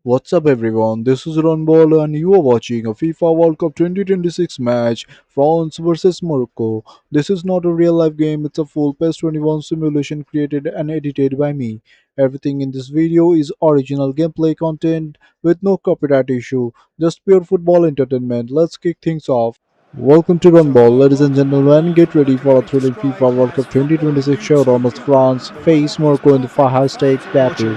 What's up everyone, this is Ron Ball and you are watching a FIFA World Cup 2026 match, France vs Morocco. This is not a real life game, it's a full PES 21 simulation created and edited by me. Everything in this video is original gameplay content with no copyright issue, just pure football entertainment. Let's kick things off. Welcome to Run Ball, ladies and gentlemen. Get ready for a thrilling FIFA World Cup 2026 showdown as France face Morocco in the high-stakes battle.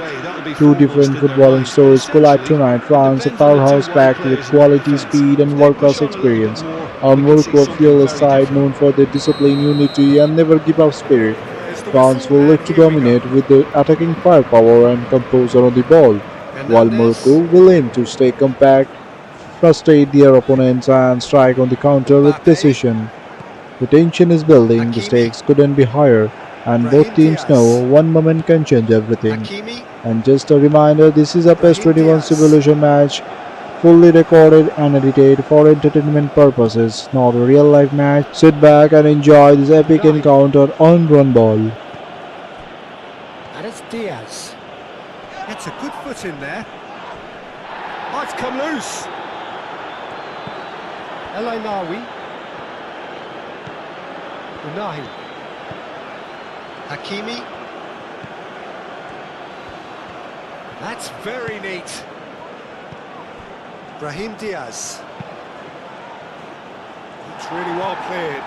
Two different footballing stories collide tonight. France, a powerhouse packed with quality, speed, and world-class experience. And Morocco, a fearless side known for their discipline, unity, and never give up spirit. France will look to dominate with their attacking firepower and composure on the ball, while Morocco will aim to stay compact, frustrate their opponents, and strike on the counter with precision. The tension is building, the stakes couldn't be higher, and both teams know one moment can change everything. And just a reminder, this is a PES 21 simulation match, fully recorded and edited for entertainment purposes, not a real life match. Sit back and enjoy this epic encounter on Run Ball. And it's Diaz. Gets a good foot in there. Oh, it's come loose. El Ainawi. Unahi. Hakimi. That's very neat. Brahim Diaz. It's really well cleared.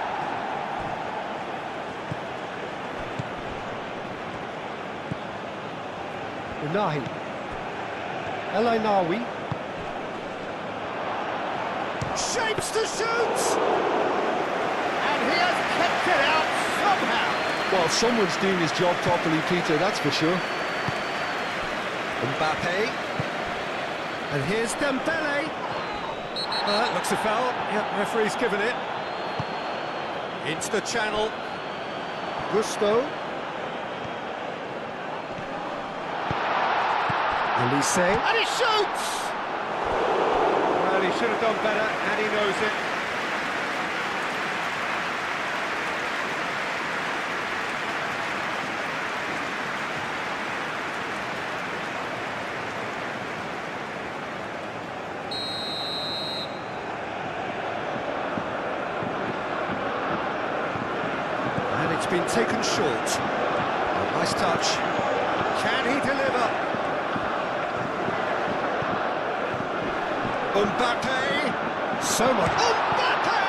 Unahi. El Ainawi. Shapes to shoot! And he has kept it out somehow. Well, someone's doing his job properly, Peter, that's for sure. Mbappe. And here's Dembele. That looks a foul. Yep, referee's given it. Into the channel. Gusto. Elise. And he shoots! Well, he should have done better, and he knows it. And it's been taken short. Oh, nice touch. Can he deliver? Mbappe! So much. Mbappe!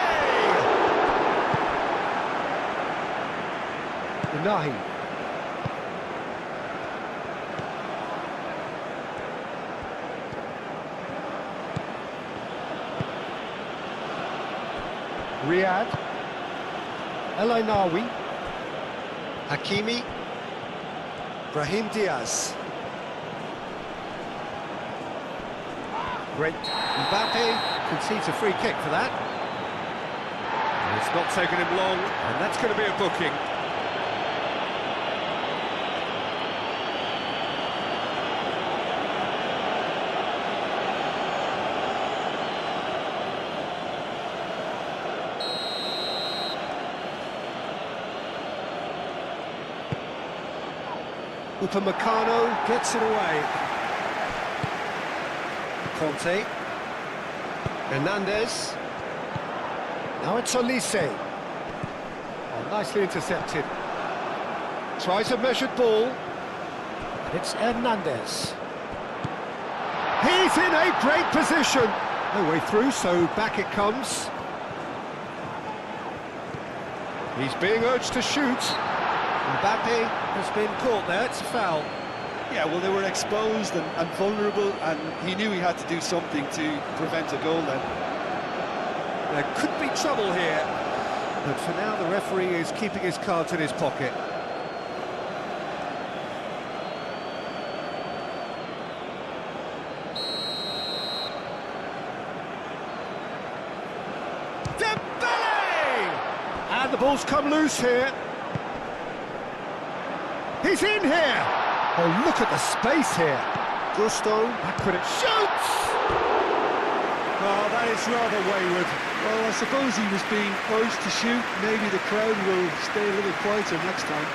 Unahi. Riyad. El Ainawi. Hakimi. Brahim Diaz. Great. Mbappe concedes a free kick for that. And it's not taken him long, and that's going to be a booking. Upamecano gets it away. Conte. Hernandez. Now it's Elise. Oh, nicely intercepted. Tries a measured ball. And it's Hernandez. He's in a great position. No way through, so back it comes. He's being urged to shoot. Mbappe has been caught there, it's a foul. Yeah, well, they were exposed and vulnerable, and he knew he had to do something to prevent a goal then. There could be trouble here, but for now the referee is keeping his cards in his pocket. Dembele! And the ball's come loose here. He's in here! Oh, look at the space here. Gusto, back with it, shoots! Oh, that is rather wayward. Well, I suppose he was being urged to shoot. Maybe the crowd will stay a little quieter next time.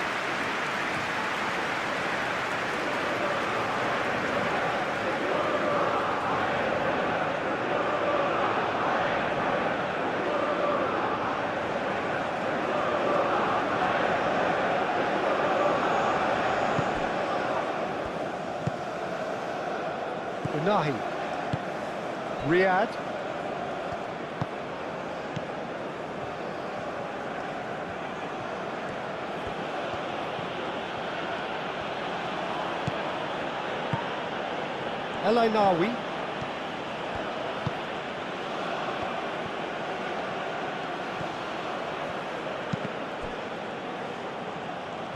Unahi. Riyad. El Ainawi.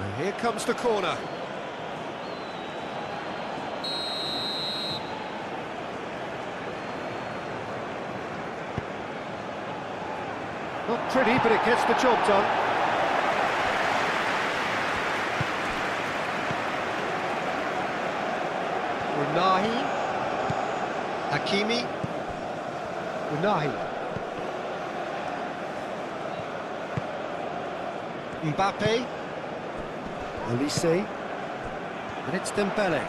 And here comes the corner. Not pretty, but it gets the job done. Unahi. Hakimi. Unahi. Mbappe. Olise. And it's Dembele.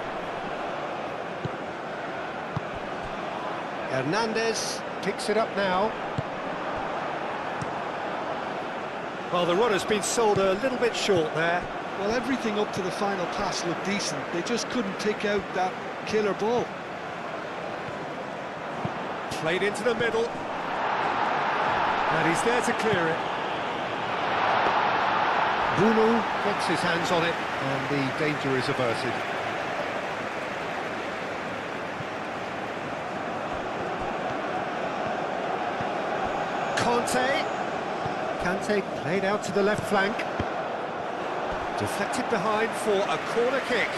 Hernandez picks it up now. Well, the run has been sold a little bit short there. Well, everything up to the final pass looked decent. They just couldn't pick out that killer ball. Played into the middle. And he's there to clear it. Bruno gets his hands on it, and the danger is averted. Kante played out to the left flank. Deflected behind for a corner kick.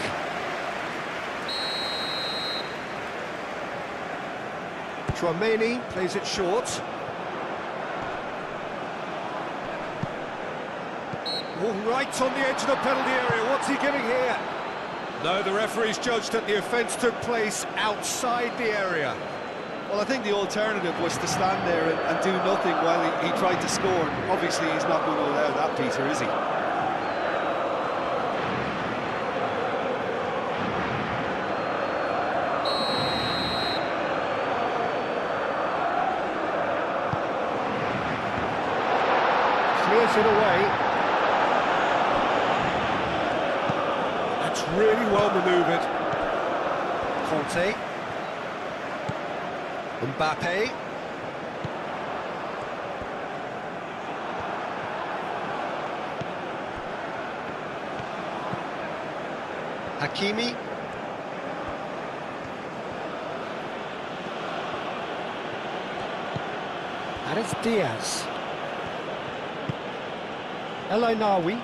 Chouameni plays it short. Oh, right on the edge of the penalty area. What's he giving here? No, the referee's judged that the offence took place outside the area. Well, I think the alternative was to stand there and do nothing while he tried to score. Obviously, he's not going to allow that, Peter, is he? Clears it away. That's really well manoeuvred. Conte. Mbappe. Hakimi. And it's Diaz. El Ainawi.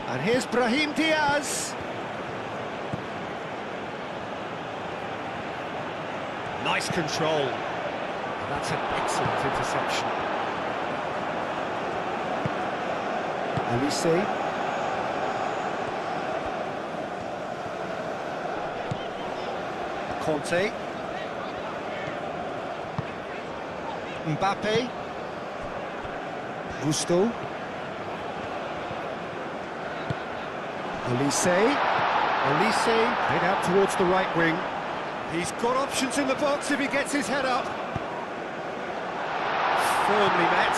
And here's Brahim Diaz. Nice control. And that's an excellent interception. Olise. Conte. Mbappe. Gusto. Olise. Head out towards the right wing. He's got options in the box if he gets his head up. Firmly met.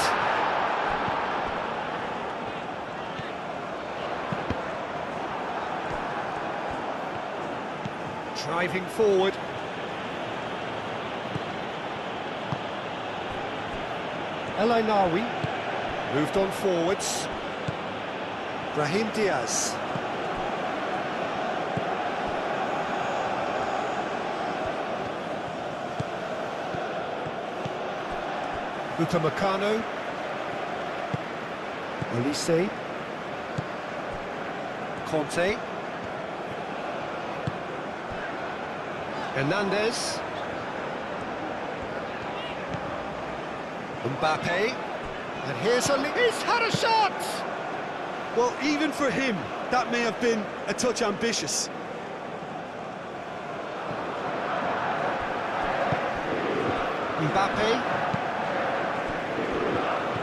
Driving forward. El Ainawi moved on forwards. Brahim Diaz. Upamecano. Olise. Conte. Hernandez. Mbappe. And he's had a shot! Well, even for him, that may have been a touch ambitious. Mbappe.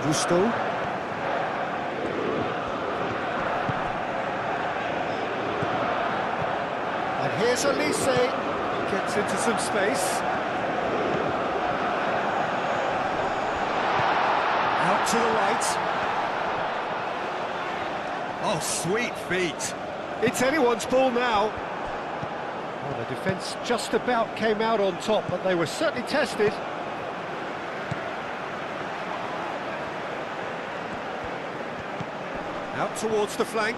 Gusto. And here's Olise. Gets into some space. Out to the right. Oh, sweet feet. It's anyone's ball now. Well, the defence just about came out on top, but they were certainly tested. Out towards the flank.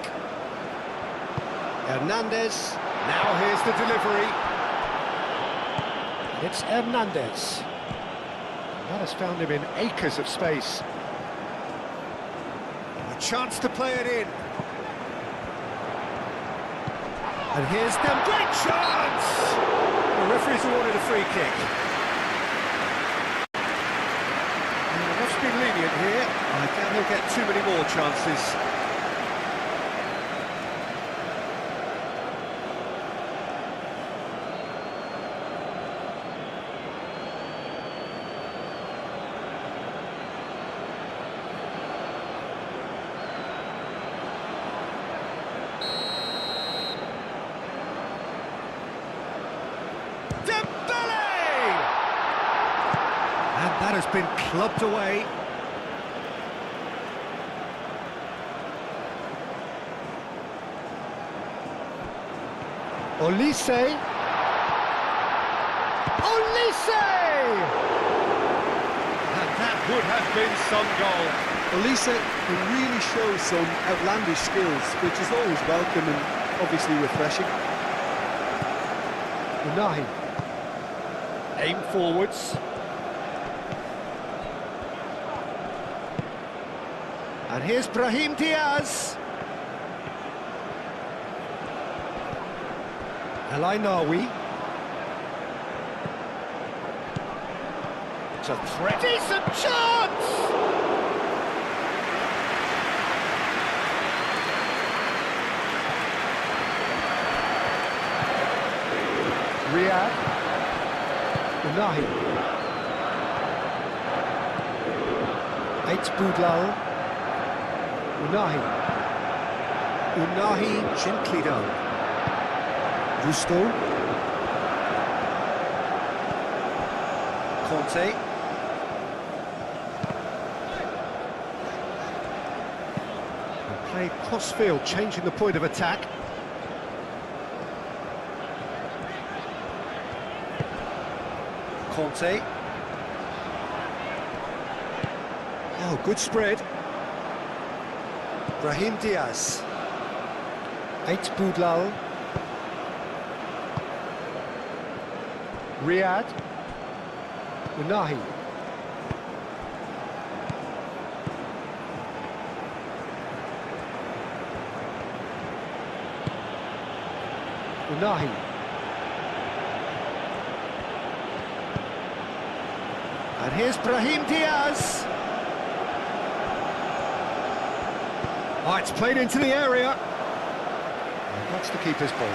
Hernandez. Now here's the delivery. And it's Hernandez. That has found him in acres of space. A chance to play it in. And here's them. Great chance! The referee's awarded a free kick. And the ref's been lenient here. I doubt he'll get too many more chances. And that has been clubbed away. Olise! Olise! And that would have been some goal. Olise can really show some outlandish skills, which is always welcome and obviously refreshing. Unahi. Aim forwards. And here's Brahim Diaz. El Ainawi. It's a threat. Decent chance! Riyad. Unahi. Eight Boudlal. Unahi. Unahi gently down. Gusto. Conte. And played cross-field, changing the point of attack. Conte. Oh, good spread. Brahim Diaz. Eight Boudlal. Riyad. Unahi. Unahi. And here's Brahim Diaz. Oh, it's played into the area. And that's the keeper's ball.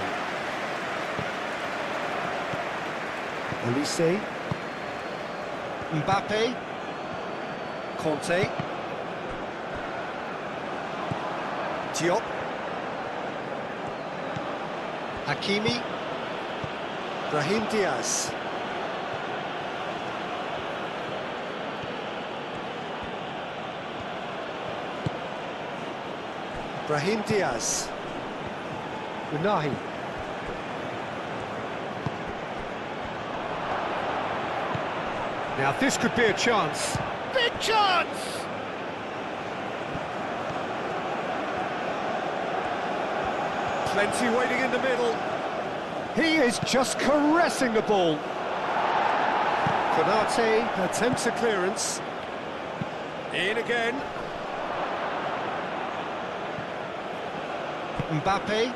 Olise. Mbappe. Conte. Diop. Hakimi. Brahim Diaz. Brahim Diaz. Unahi. Now this could be a chance. Big chance! Plenty waiting in the middle. He is just caressing the ball. Konate attempts a clearance. In again. Mbappe.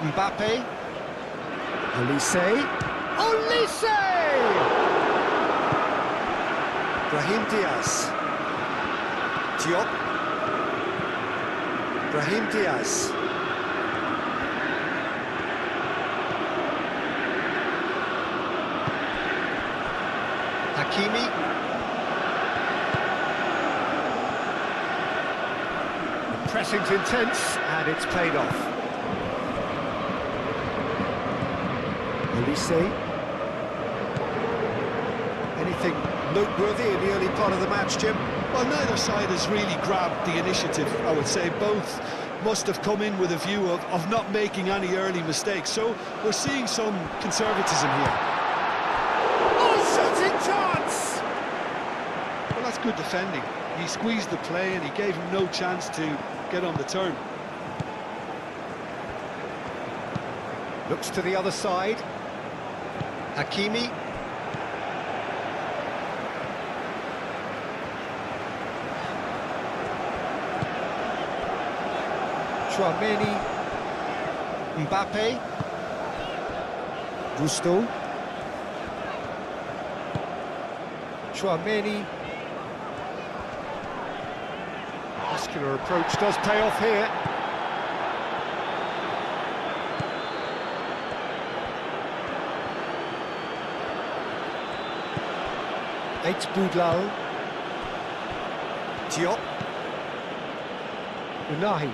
Mbappe. Olise. Olise! Brahim Diaz. Diop. Brahim Diaz. Hakimi. The pressing's intense and it's paid off. Olise. Anything noteworthy in the early part of the match, Jim? Well, neither side has really grabbed the initiative, I would say. Both must have come in with a view of not making any early mistakes. So we're seeing some conservatism here. Oh, shooting chance! Well, that's good defending. He squeezed the play and he gave him no chance to get on the turn. Looks to the other side. Hakimi. Chouameni. Mbappe. Gusto. Chouameni. Muscular approach does pay off here. Eight Boudlal. Diop. Unahi.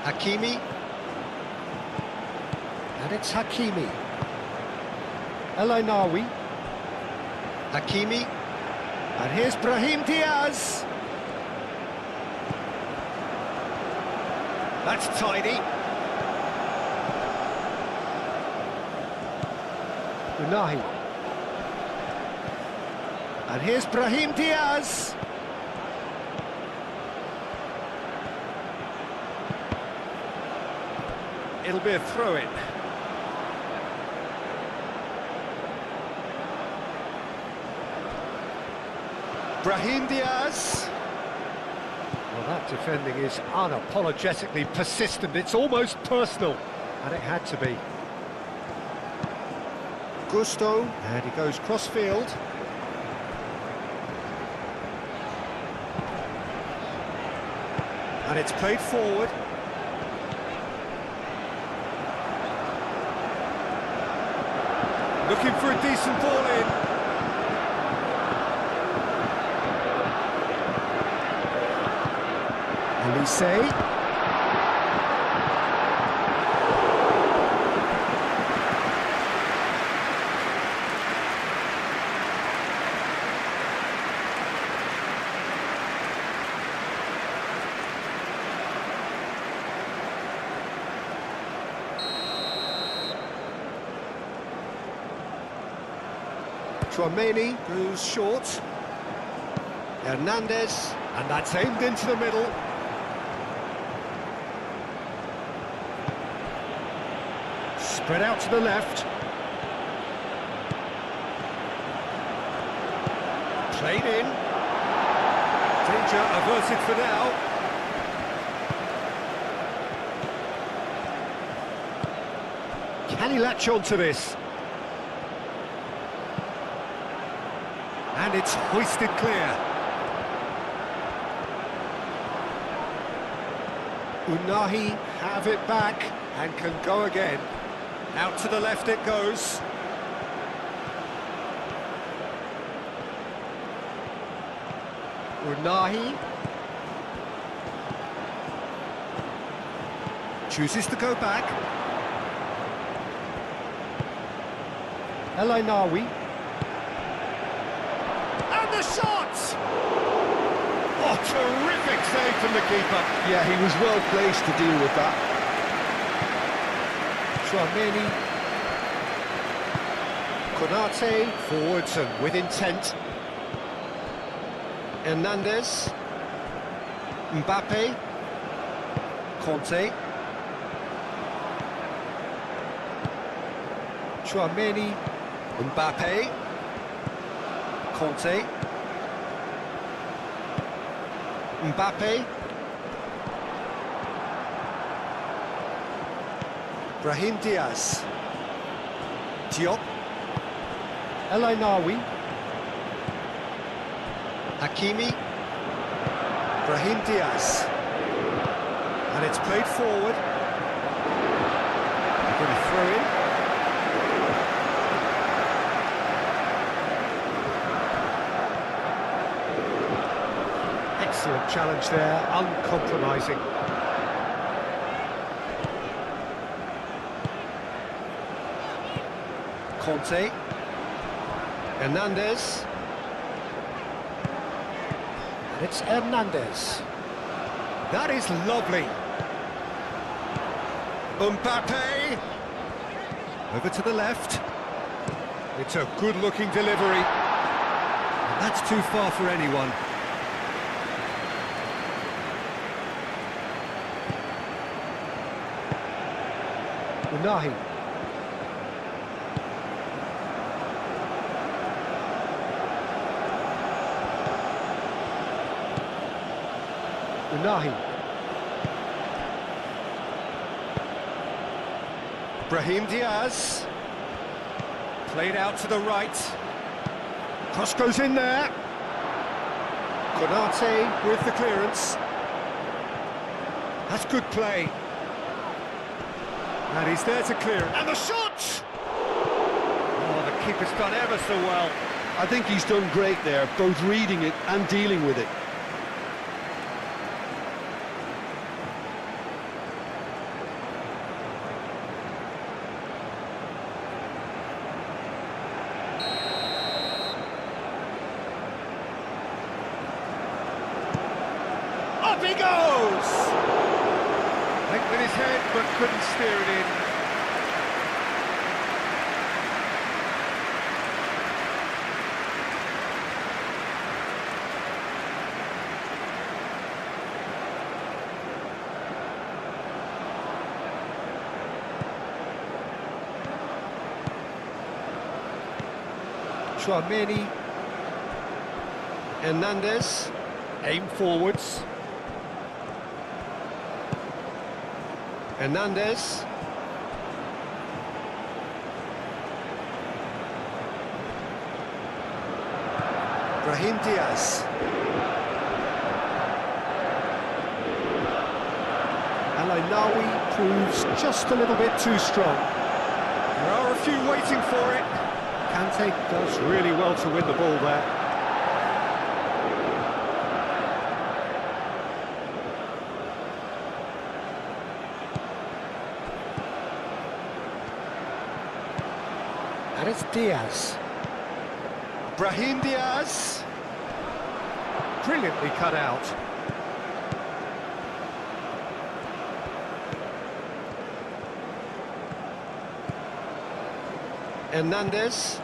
Hakimi. And it's Hakimi. El Ainawi. Hakimi. And here's Brahim Diaz. That's tidy. Unahi. And here's Brahim Diaz. It'll be a throw-in. Brahim Diaz. Well, that defending is unapologetically persistent. It's almost personal, and it had to be. Gusto, and he goes cross-field. And it's played forward. Looking for a decent ball in. Elise. Chouameni goes short. Hernandez, and that's aimed into the middle. Spread out to the left. Played in. Danger averted for now. Can he latch on to this? And it's hoisted clear. Unahi have it back and can go again. Out to the left it goes. Unahi chooses to go back. El Ainawi. And the shot! Oh, terrific save from the keeper. Yeah, he was well placed to deal with that. Chouameni. Konate forwards and with intent. Hernandez. Mbappe. Conte. Chouameni. Mbappe. Conte. Mbappe. Brahim Diaz. Diop. El Ainawi. Hakimi. Brahim Diaz. And it's played forward. They're going to throw in. Excellent challenge there, uncompromising. Conte. Hernandez. And it's Hernandez. That is lovely. Mbappe. Over to the left. It's a good-looking delivery. And that's too far for anyone. Unahi. Unahi. Brahim Diaz. Played out to the right. Cross goes in there. Konate with the clearance. That's good play. And he's there to clear it. And the shot! Oh, the keeper's done ever so well. I think he's done great there, both reading it and dealing with it. Up he goes! Linked with his head, but couldn't steer it in. Chouameni. Hernandez. Aim forwards. Hernandez. Brahim Diaz. Al-Ainawi proves just a little bit too strong. There are a few waiting for it. Kante does really well to win the ball there. And it's Diaz. Brahim Diaz. Brilliantly cut out. Hernandez.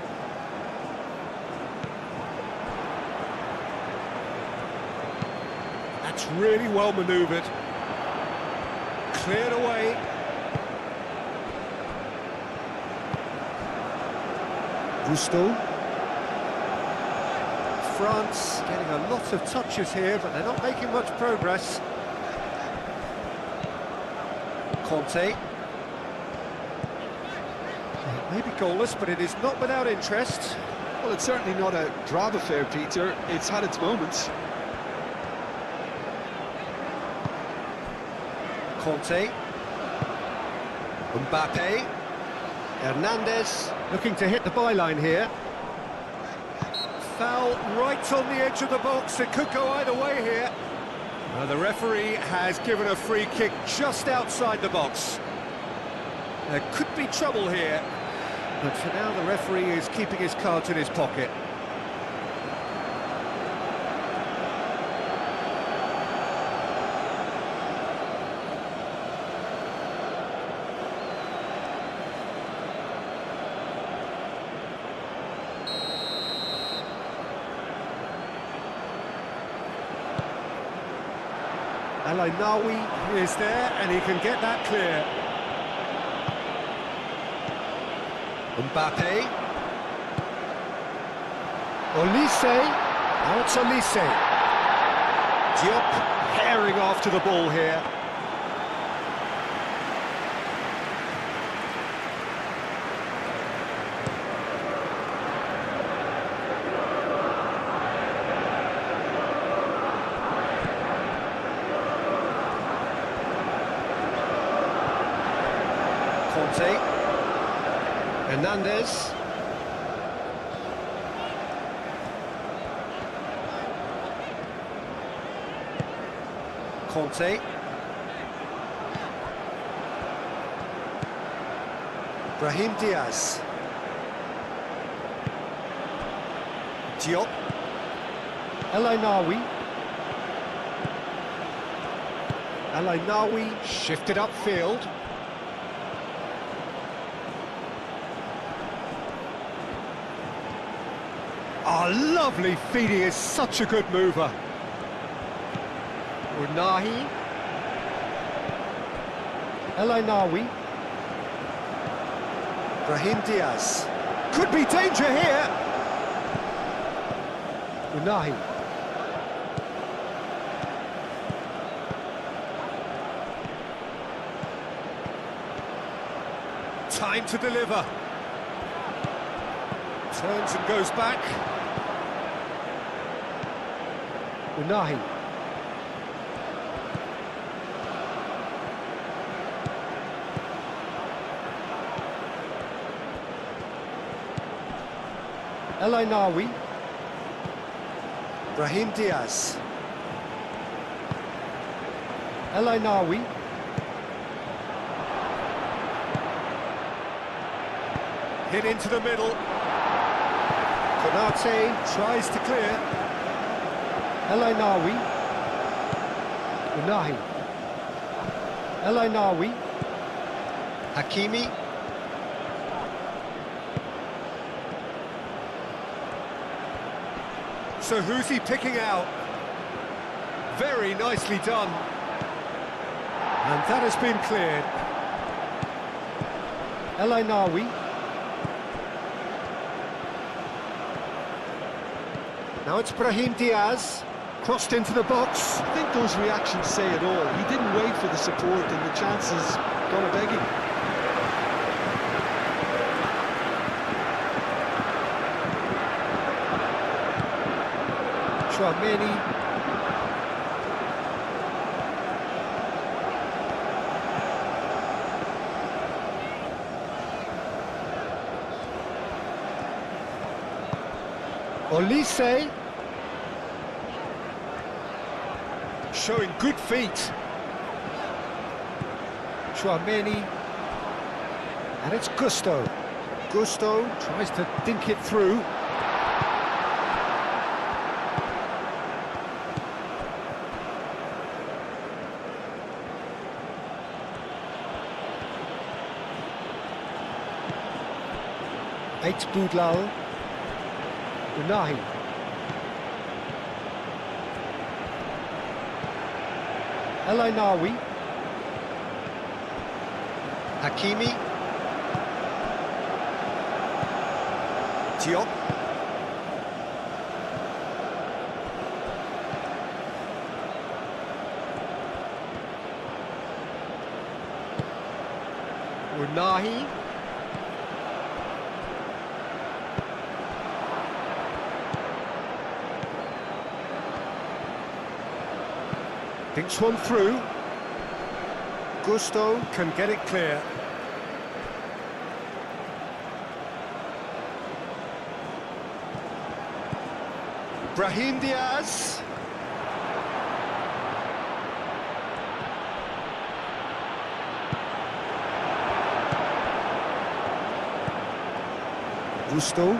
That's really well manoeuvred. Cleared away. Gusto. France getting a lot of touches here, but they're not making much progress. Conte. Maybe goalless, but it is not without interest. Well, it's certainly not a drab affair, Peter. It's had its moments. Conte. Mbappe. Hernandez looking to hit the byline here. Foul right on the edge of the box. It could go either way here. The referee has given a free kick just outside the box. There could be trouble here, but for now the referee is keeping his cards in his pocket. Al-Ainawi is there, and he can get that clear. Mbappe. Olise. Now it's Olise. Diop herring after the ball here. Conte. Hernandez. Conte. Brahim Diaz. Diop. El Ainawi. El Ainawi shifted upfield. Oh, lovely feed, he is such a good mover. Unahi. El Ainawi. Brahim Diaz. Could be danger here. Unahi. Time to deliver. Turns and goes back. Unahi. El Ainawi. Brahim Diaz. El Ainawi. Hit into the middle. Konate tries to clear. El Ainawi. Unahi. El Ainawi. Hakimi. So who's he picking out? Very nicely done. And that has been cleared. El Ainawi. Now it's Brahim Diaz, crossed into the box. I think those reactions say it all. He didn't wait for the support and the chances got a begging. Chouameni. Olise. Showing good feet. Chouameni. And it's Gusto. Gusto tries to dink it through. Eight Boudlal. Unahi. El Ainawi. Hakimi. Diop. Unahi. Thinks one through. Gusto can get it clear. Brahim Diaz. Gusto.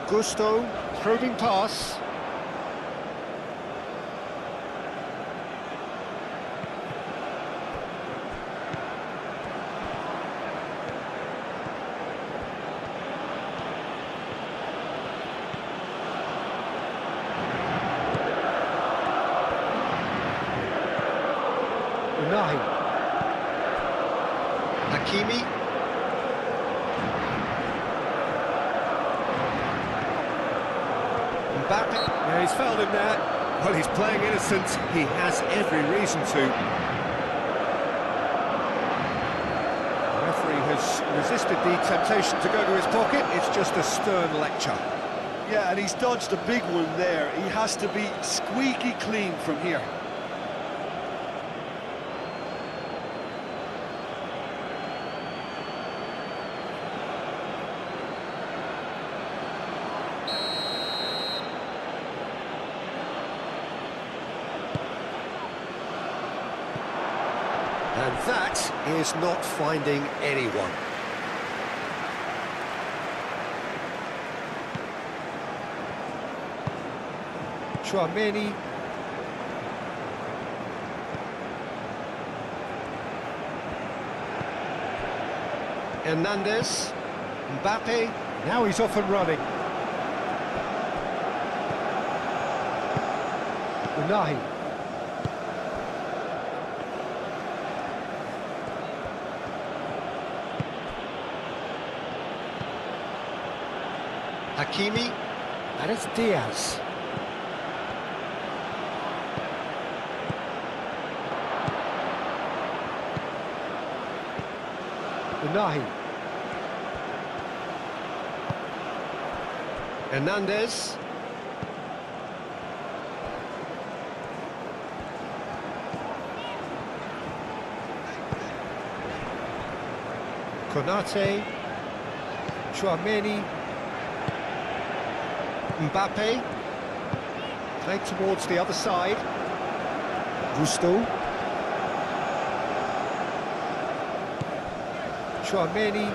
Gusto, probing pass. Unahi. Hakimi. Mbappe. Yeah, he's fouled him there. Well, he's playing innocent. He has every reason to. The referee has resisted the temptation to go to his pocket. It's just a stern lecture. Yeah, and he's dodged a big one there. He has to be squeaky clean from here. that is not finding anyone. Chouameni. Hernandez. Mbappe. Now he's off and running. Unahi. Hakimi. And it's Diaz. Unahi. Hernandez. Konate. Chouameni. Mbappe. Played towards the other side. Gusto. Chouameni.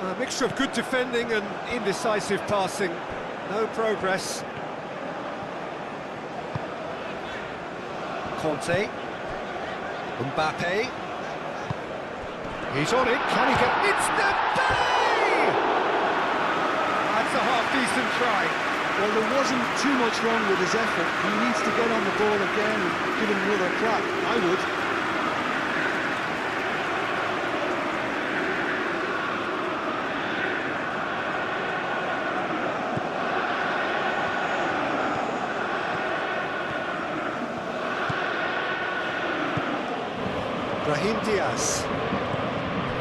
A mixture of good defending and indecisive passing. No progress. Conte. Mbappe. He's on it. Can he get... It's the bay! That's a half-decent try. Well, there wasn't too much wrong with his effort. He needs to get on the ball again and give him another crack. I would. Brahim Diaz.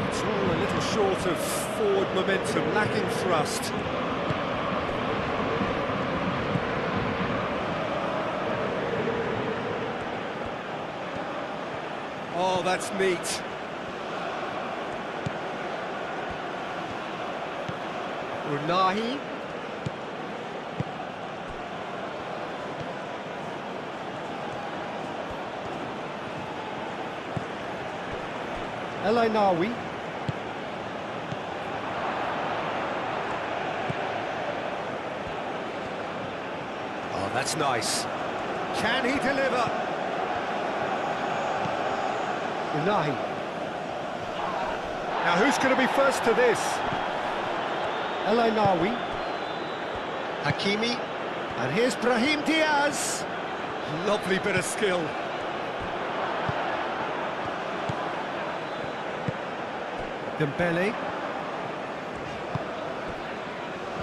It's all a little short of forward momentum, lacking thrust. Oh, that's neat. Unahi. El Ainawi. Oh, that's nice. Can he deliver? Unahi. Now who's going to be first to this? El Ainawi. Hakimi. And here's Brahim Diaz. Lovely bit of skill. Dembele.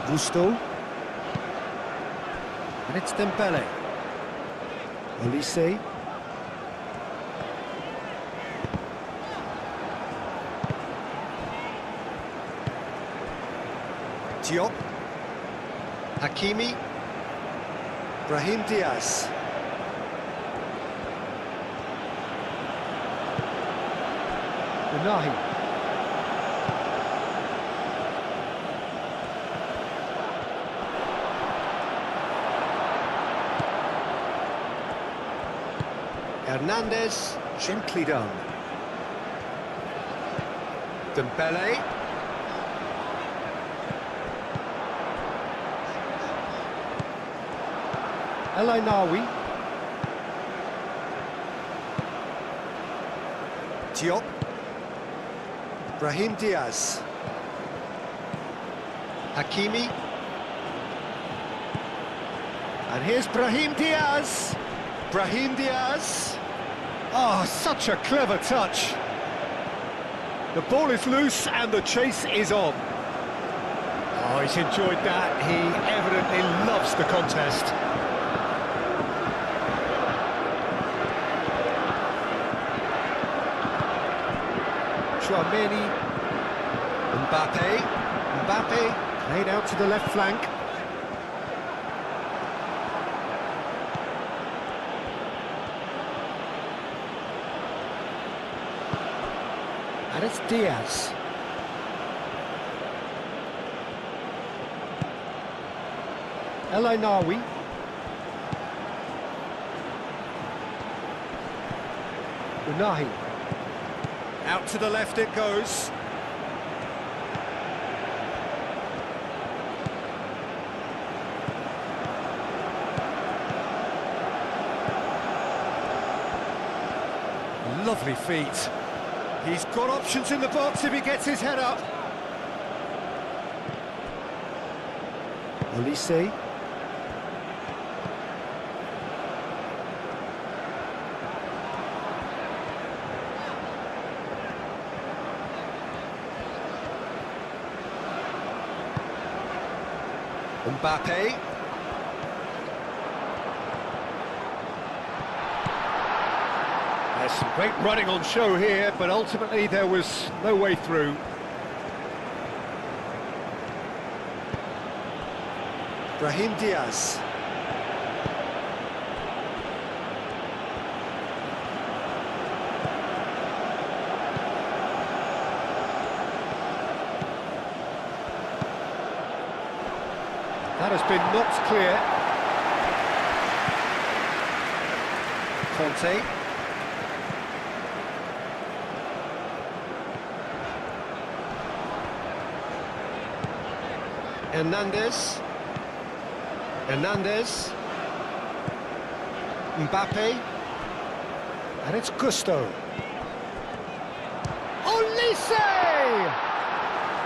Gusto. And it's Dembele. Olise. Diop. Hakimi. Brahim Diaz. Unahi. Hernandez, gently done. Dembele. El Ainawi. Diop. Brahim Diaz. Hakimi. And here's Brahim Diaz. Brahim Diaz. Oh, such a clever touch. The ball is loose and the chase is on. Oh, he's enjoyed that. He evidently loves the contest. Chouameni. Mbappe. Mbappe played out to the left flank. And it's Diaz. El Ainawi. Unahi. Out to the left it goes. Lovely feet. He's got options in the box if he gets his head up. Olise. Mbappe. There's some great running on show here, but ultimately there was no way through. Brahim Diaz. That has been knocked clear. Conte. Hernandez. Hernandez. Mbappe. And it's Gusto. Olise!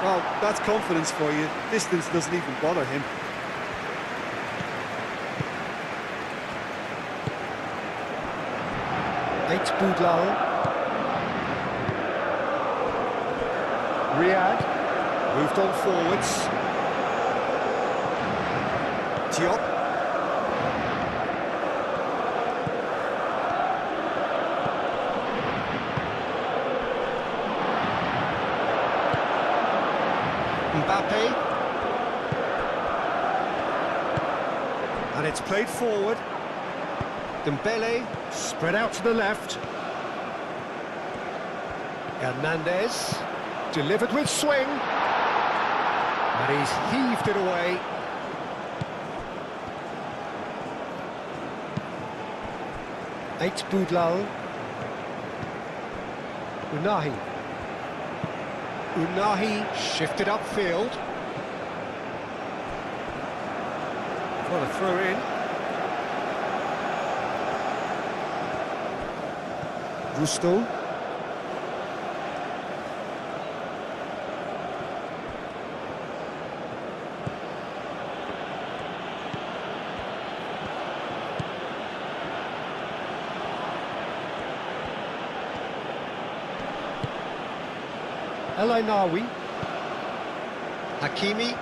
Well, that's confidence for you. Distance doesn't even bother him. Eight Boudlal. Riyad. Moved on forwards. Diop. Mbappe. And it's played forward. Dembele, spread out to the left. Hernandez, delivered with swing. And he's heaved it away. Eight Boudlal. Unahi. Unahi shifted upfield. Got a throw in. Gusto. El Ainawi. Hakimi.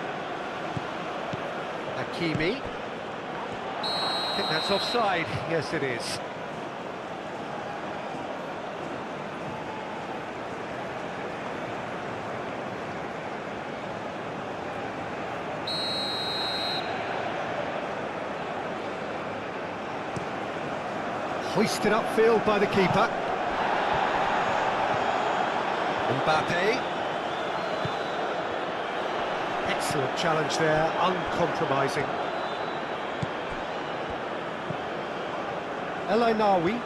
Hakimi. I think that's offside. Yes, it is. Hoisted upfield by the keeper. Mbappe. Excellent challenge there, uncompromising. El Ainawi.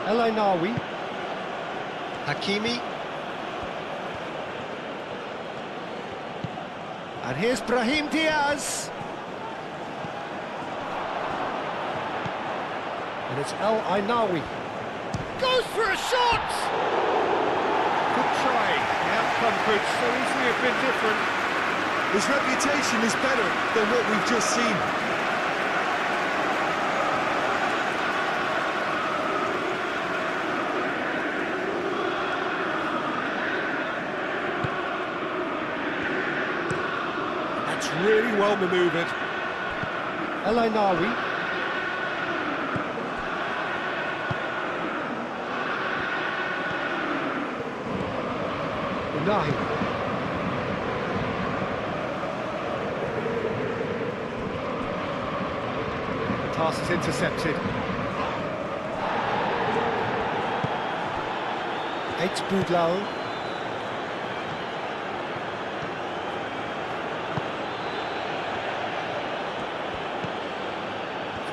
El Ainawi. Hakimi. And here's Brahim Diaz. And it's El Ainawi. Goes for a shot! Good try. The outcome could so easily have been different. His reputation is better than what we've just seen. That's really well manoeuvred. El Ainawi. Unahi. The pass is intercepted. It's Boudlal.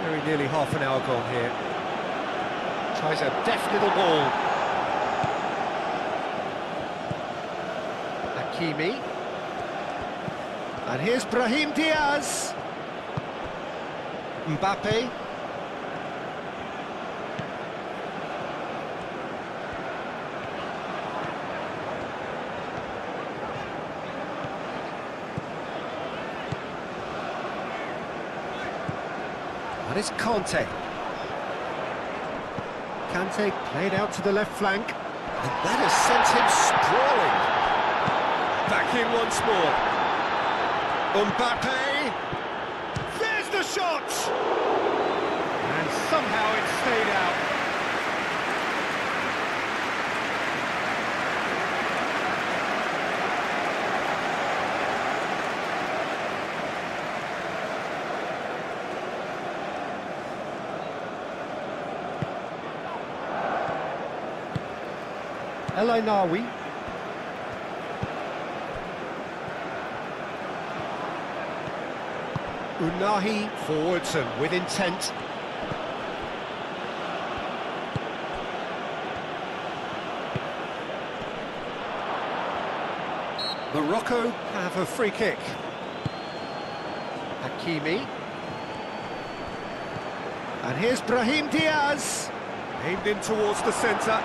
Very nearly half an hour gone here. Tries a deft little ball. Hakimi. And here's Brahim Diaz. Mbappe. And it's Kante. Kante played out to the left flank. And that has sent him sprawling. Back in once more. Mbappe. There's the shot! And somehow it stayed out. El Ainawi. Unahi forwards and with intent. Morocco have a free kick. Hakimi. And here's Brahim Diaz. Aimed in towards the centre.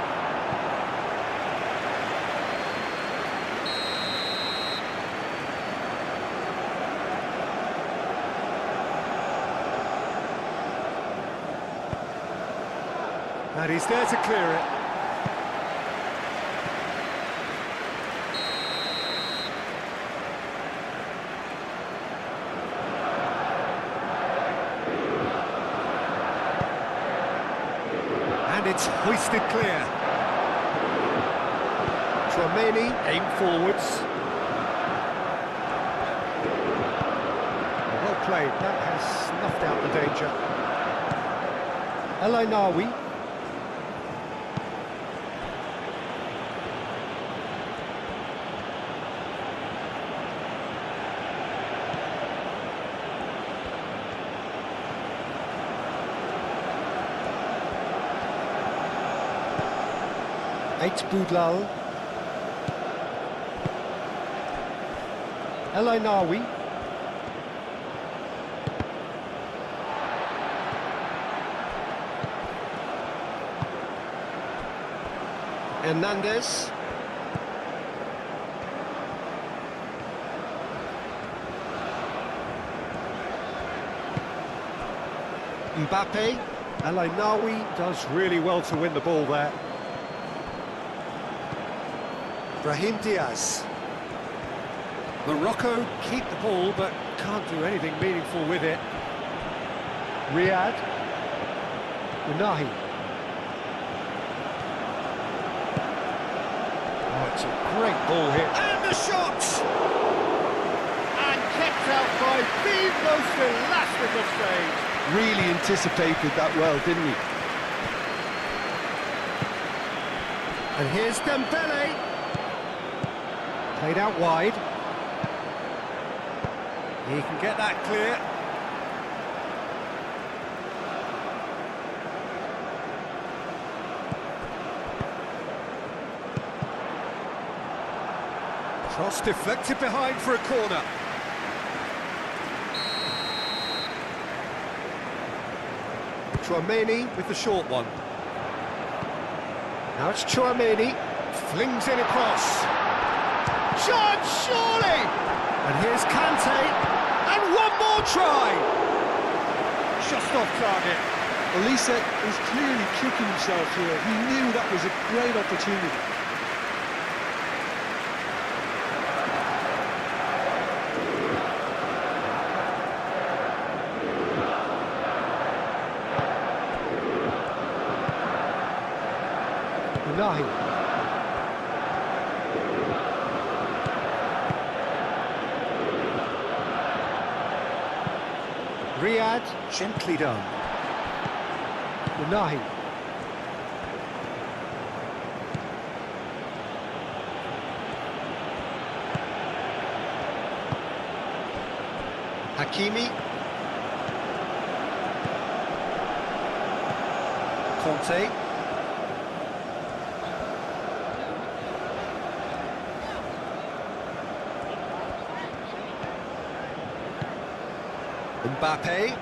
And he's there to clear it. And it's hoisted clear. Tchouaméni aim forwards. Well played, that has snuffed out the danger. El Ainawi. It's Boudlal. El Ainawi. Hernandez. Mbappe. El Ainawi does really well to win the ball there. Brahim Diaz. Morocco keep the ball but can't do anything meaningful with it. Riyad. Unahi. Oh, it's a great ball hit. And the shot! And kept out by the most elastic of saves. Really anticipated that well, didn't he? And here's Dembele. Played out wide. He can get that clear. Cross deflected behind for a corner. Tchouaméni with the short one. Now it's Tchouaméni. Flings in across. Shot, surely! And here's Kante, and one more try! Just off target. Olise is clearly kicking himself here. He knew that was a great opportunity. Unahi. Riyad, gently done. Unahi. Hakimi. Conte. Mbappe.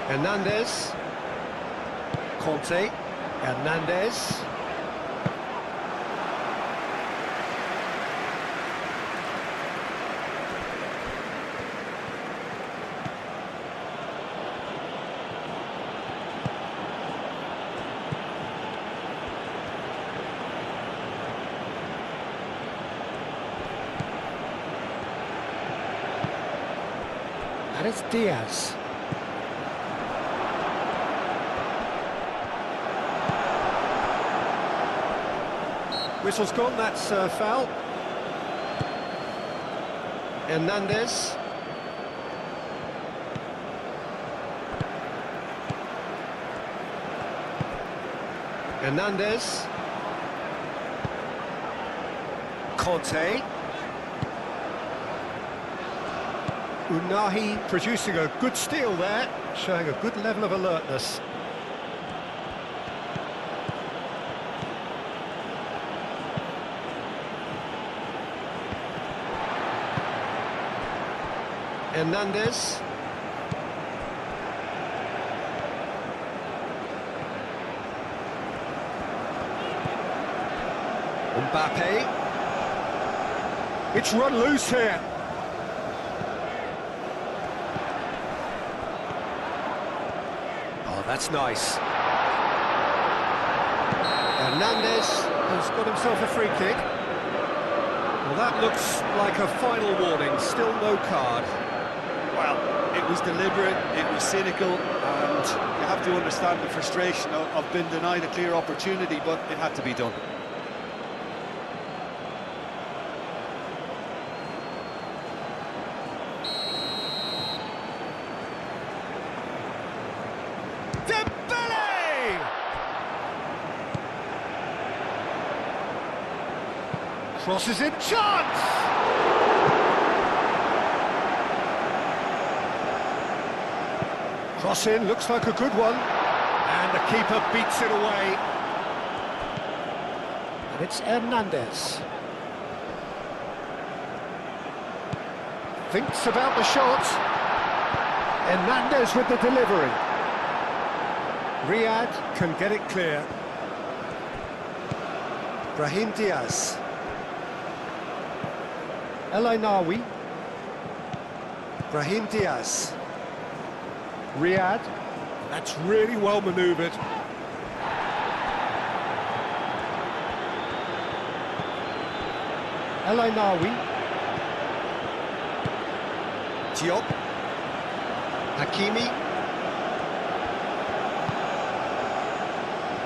Hernandez. Conte. Hernandez. And it's Diaz. Whistle's gone, that's foul. Hernandez. Hernandez. Conte. Unahi producing a good steal there, showing a good level of alertness. Hernandez. Mbappe. It's run loose here. Oh, that's nice. Hernandez has got himself a free kick. Well, that looks like a final warning, still no card. Well, it was deliberate, it was cynical, and you have to understand the frustration of being denied a clear opportunity, but it had to be done. Crosses in, chance! Cross in, looks like a good one. And the keeper beats it away. And it's Hernandez. Thinks about the shot. Hernandez with the delivery. Riyad can get it clear. Brahim Diaz. El Ainawi. Brahim Diaz. Riyad. That's really well manoeuvred. El Ainawi. Diop. Hakimi.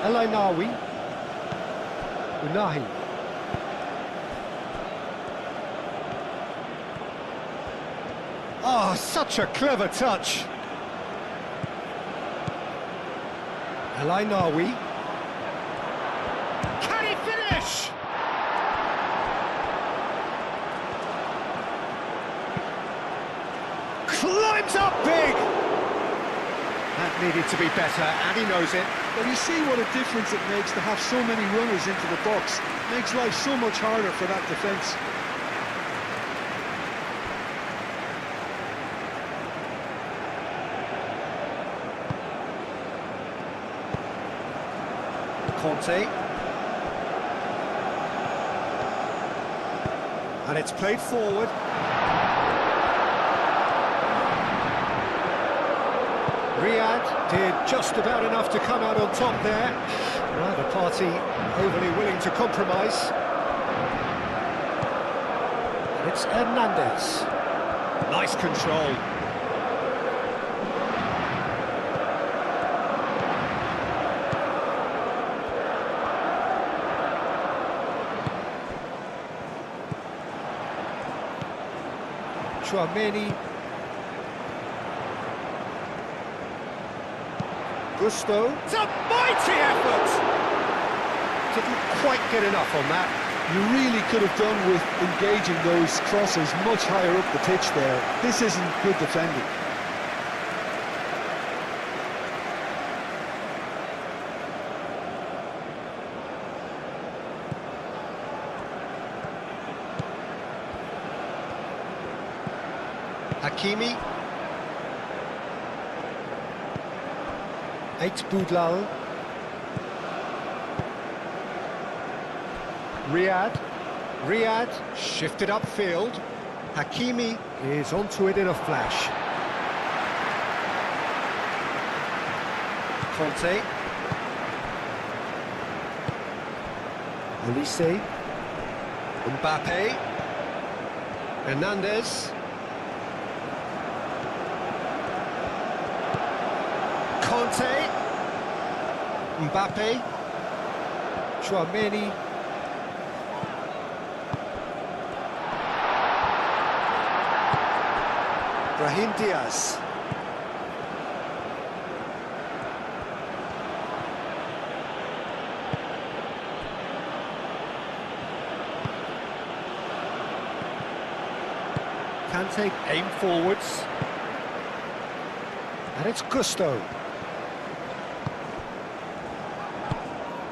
El Ainawi. Unahi. Oh, such a clever touch. El Ainawi. Can he finish? Climbs up big. That needed to be better, and he knows it. Well, you see what a difference it makes to have so many runners into the box. Makes life so much harder for that defence. Conte. And it's played forward. Riyad did just about enough to come out on top there. Neither party overly willing to compromise. And it's Hernandez. Nice control. Chouameni. Gusto. It's a mighty effort! Didn't quite get enough on that. You really could have done with engaging those crosses much higher up the pitch there. This isn't good defending. Hakimi. 8 Boudlal. Riyad shifted upfield. Hakimi is onto it in a flash. Conte. Olise. Mbappe. Hernandez. Conte. Mbappe. Chouameni. Brahim Diaz. Kante aim forwards. And it's Gusto.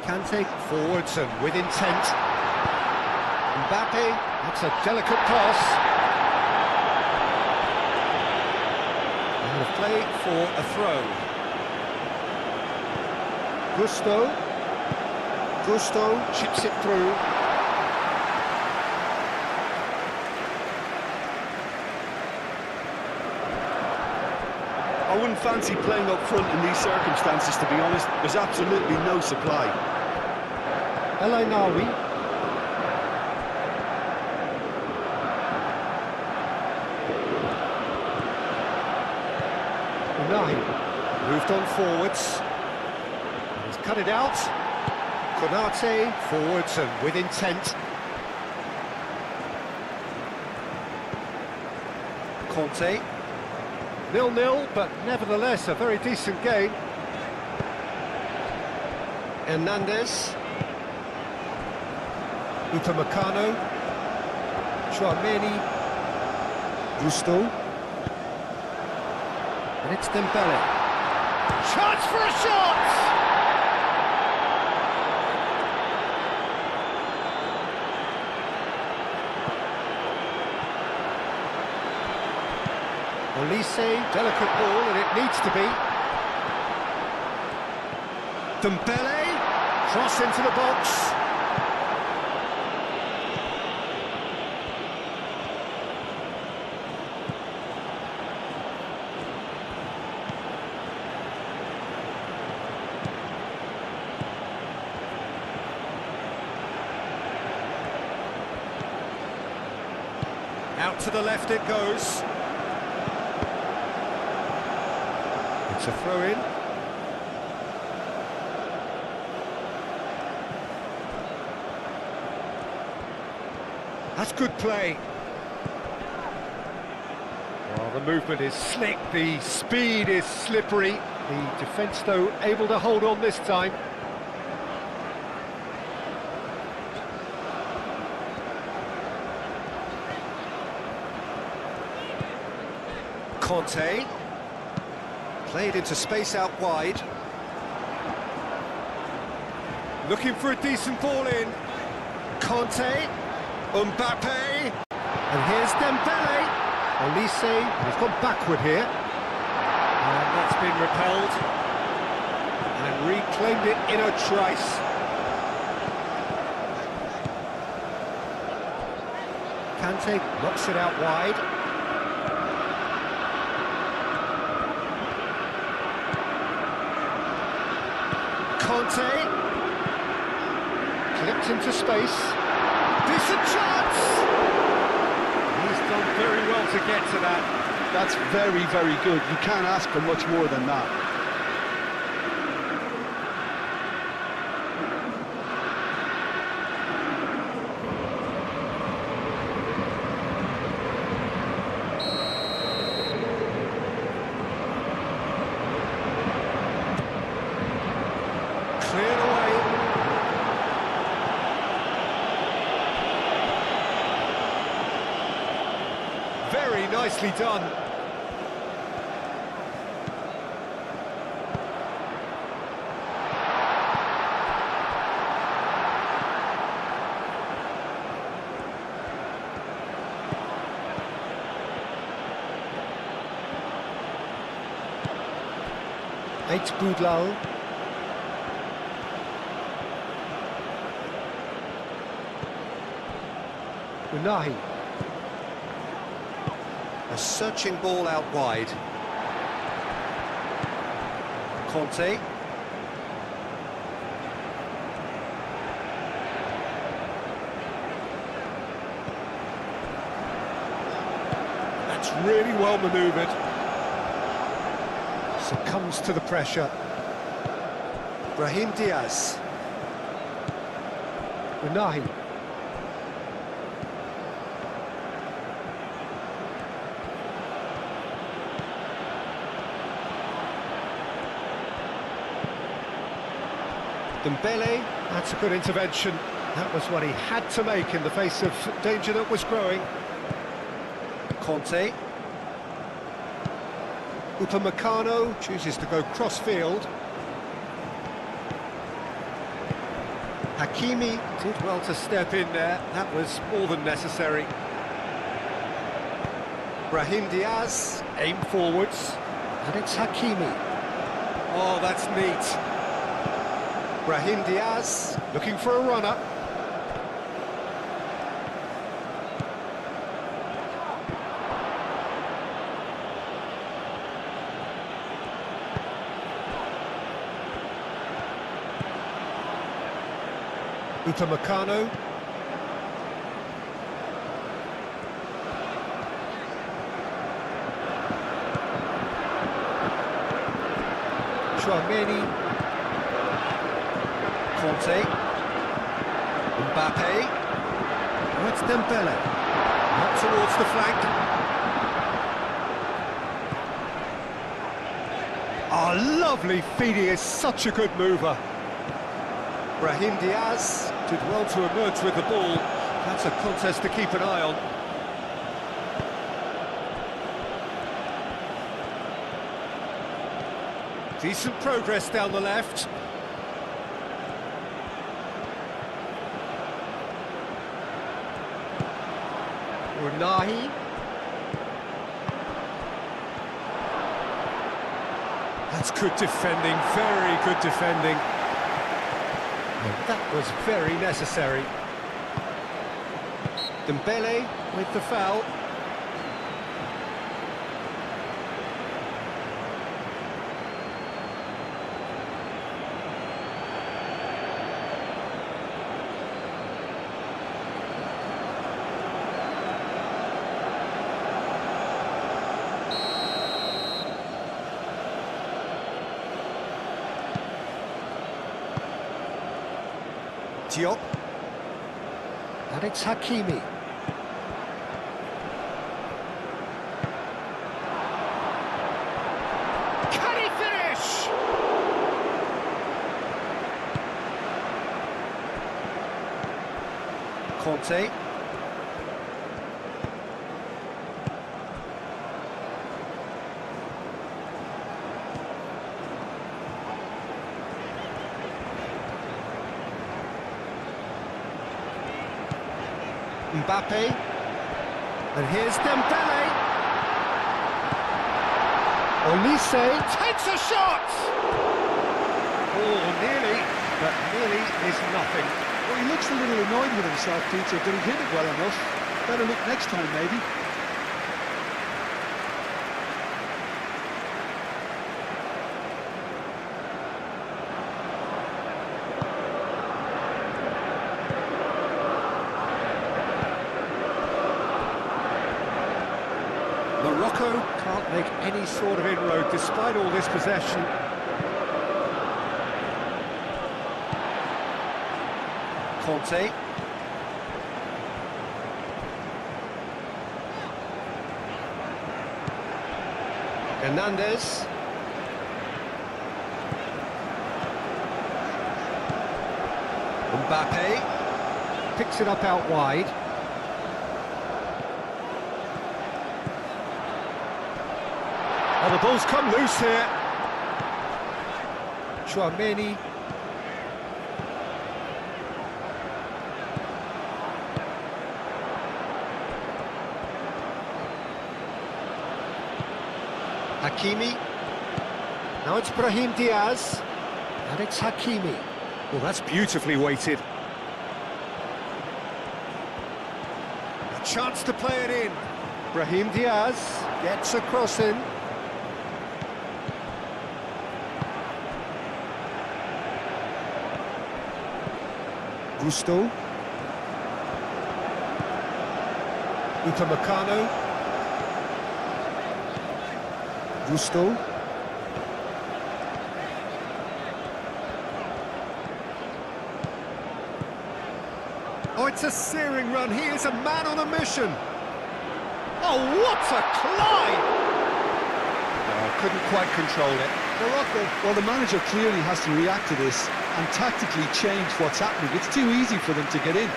Kante forwards and with intent. Mbappe, that's a delicate pass. And a play for a throw. Gusto chips it through. I wouldn't fancy playing up front in these circumstances, to be honest. There's absolutely no supply. El Ainawi. Unai moved on forwards. He's cut it out. Konate forwards and with intent. Conte. 0-0, but nevertheless a very decent game. Hernandez. Upamecano. Chouameni. Gusto. And it's Dembele. Chance for a shot! Olise, delicate ball, and it needs to be. Dembele, cross into the box. Out to the left it goes. It's a throw-in. That's good play. Well, the movement is slick, the speed is slippery. The defence, though, able to hold on this time. Conte. Played into space out wide. Looking for a decent ball in. Conte. Mbappe. And here's Dembele. Olise. And he's gone backward here. And that's been repelled. And reclaimed it in a trice. Kante knocks it out wide. Conte, clipped into space, decent chance! He's done very well to get to that. That's very, very good. You can't ask for much more than that. Cleared away. nicely done. Eight Boudlal. Unahi. A searching ball out wide. Conte. That's really well manoeuvred. Succumbs to the pressure. Brahim Diaz. Unahi. Dembele, that's a good intervention. That was what he had to make in the face of danger that was growing. Conte. Upamecano chooses to go cross-field. Hakimi did well to step in there. That was more than necessary. Brahim Diaz. Aim forwards. And it's Hakimi. Oh, that's neat. Brahim Diaz. Looking for a runner. Upamecano. Chouameni. Conte. Mbappe. That's Dembele. Not towards the flank. Oh, lovely feed. He is such a good mover. Brahim Diaz. Did well to emerge with the ball. That's a contest to keep an eye on. Decent progress down the left. Unahi. That's good defending, very good defending. And that was very necessary. Dembele with the foul. Diop. And it's Hakimi. Can he finish? Conte. Mbappe. And here's Dembele. Olise takes a shot! Oh, nearly, but nearly is nothing. Well, he looks a little annoyed with himself, Peter, but he hit it well enough. Better look next time, maybe. Morocco can't make any sort of inroad despite all this possession. Conte. Hernandez. Mbappe picks it up out wide. Oh, the ball's come loose here. Chouameni. Hakimi. Now it's Brahim Diaz. And it's Hakimi. Well, that's beautifully weighted. A chance to play it in. Brahim Diaz gets a cross in. Gusto. Upamecano. Gusto. Oh, it's a searing run. He is a man on a mission. Oh, what a climb! Oh, couldn't quite control it. Morocco, well, the manager clearly has to react to this and tactically change what's happening. It's too easy for them to get in.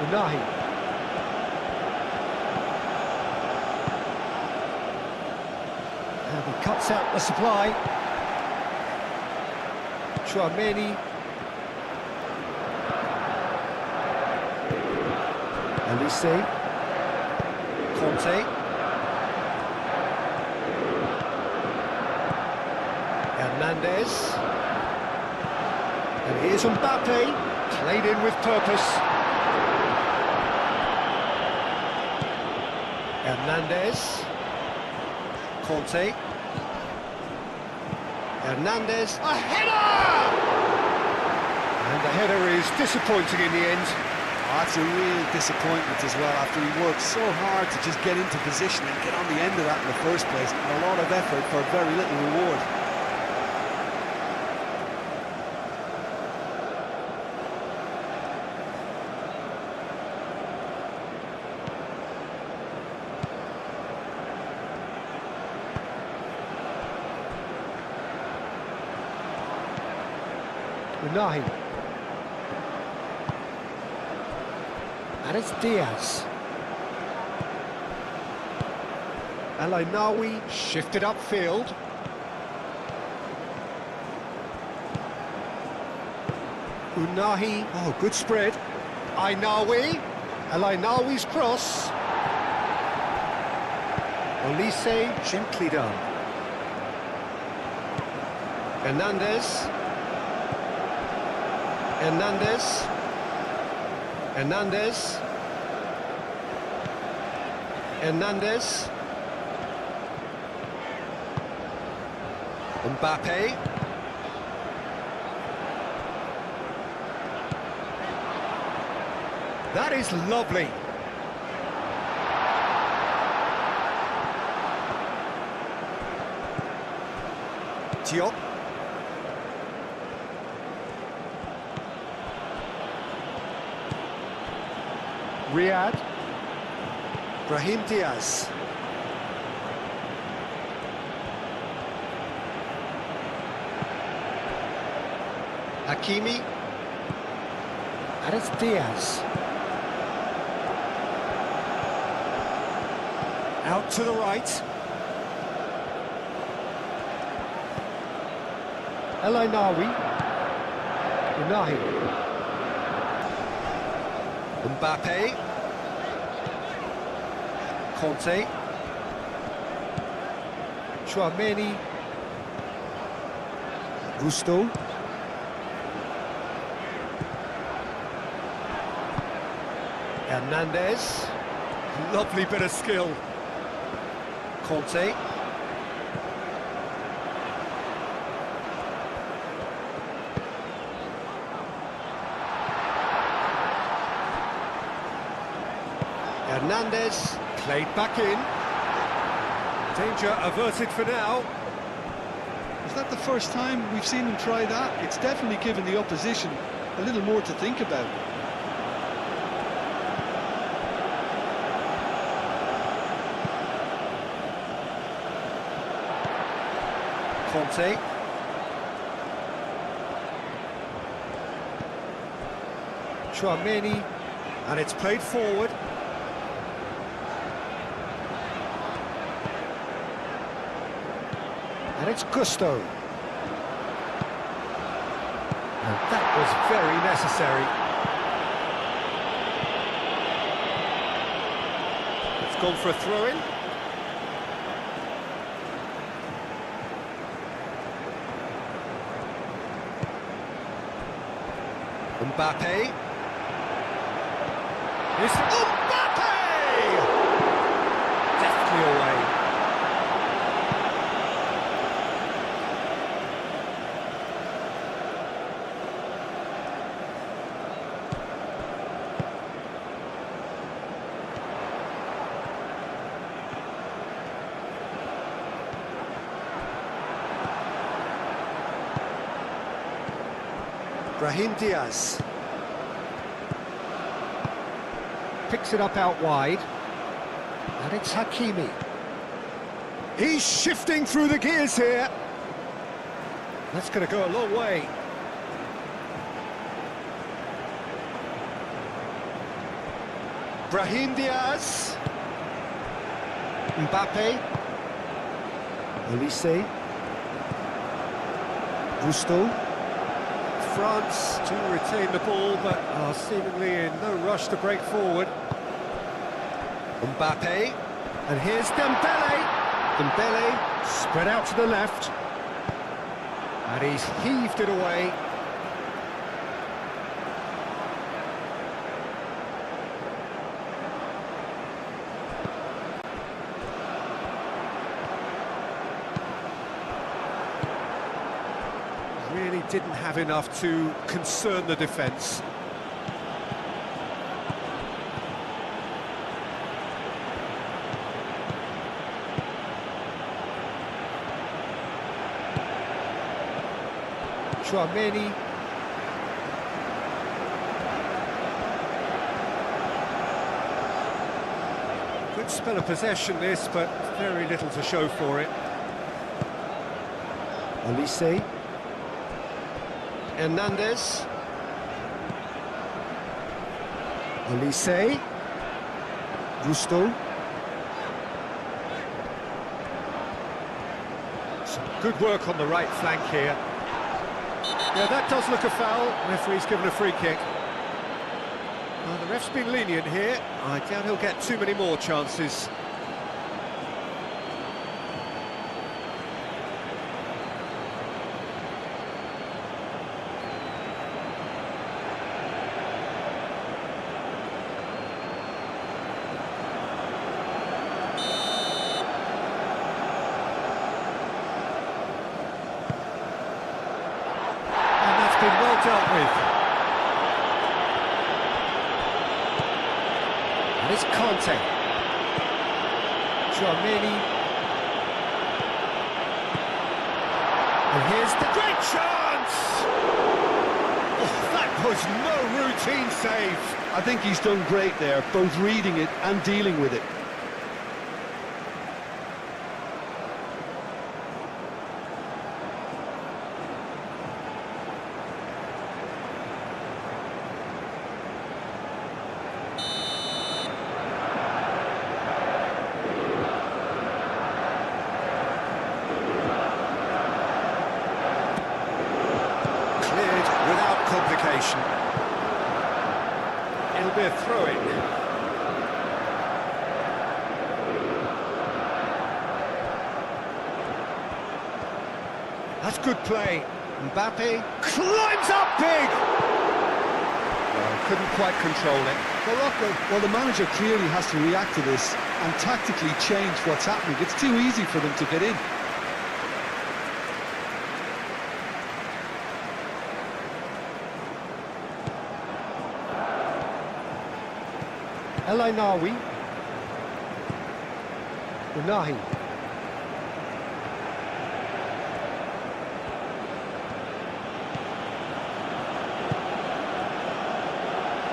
Unahi. And he cuts out the supply. Chouameni. Elise. Conte. Hernandez. And here's Mbappe, played in with purpose. Hernandez. Conte. Hernandez. A header! And the header is disappointing in the end. Oh, that's a real disappointment as well, after he worked so hard to just get into position and get on the end of that in the first place. And a lot of effort for very little reward. Unahi. And it's Diaz. El Ainawi shifted upfield. Unahi. Oh, good spread. Ainawi. El Ainawi's cross. Olise, gently done. Hernandez. Hernandez. Hernandez. Hernandez. Mbappe. That is lovely. Diop. Riyad. Brahim Diaz. Hakimi. And it's Diaz. Out to the right. El Ainawi. Unahi. Mbappe. Conte. Chouameni. Gusto. Hernandez. Lovely bit of skill. Conte. Hernandez played back in. Danger averted for now. Is that the first time we've seen him try that? It's definitely given the opposition a little more to think about. Conte. Chouameni, and it's played forward. And it's Gusto. And that was very necessary. It's gone for a throw-in. Mbappe. Mbappe! Deftly away. Brahim Diaz. Picks it up out wide. And it's Hakimi. He's shifting through the gears here. That's going to go a long way. Brahim Diaz. Mbappe. Olise. Gusto. France to retain the ball, but are seemingly in no rush to break forward. Mbappe. And here's Dembele. Dembele spread out to the left. And he's heaved it away. Really didn't have enough to concern the defence. Chouameni. Good spell of possession this, but very little to show for it. Olise. Hernandez. Olise. Gusto. Some good work on the right flank here. Yeah, that does look a foul. Referee's given a free kick. Well, the ref's been lenient here. I doubt he'll get too many more chances. Been well dealt with. And it's Conte. Chouameni. And here's the great chance! Oh, that was no routine save. I think he's done great there, both reading it and dealing with it. Without complication. It'll be a throw-in. That's good play. Mbappe climbs up big! Well, couldn't quite control it. Morocco, well, the manager clearly has to react to this and tactically change what's happening. It's too easy for them to get in. El Ainawi. Unahi.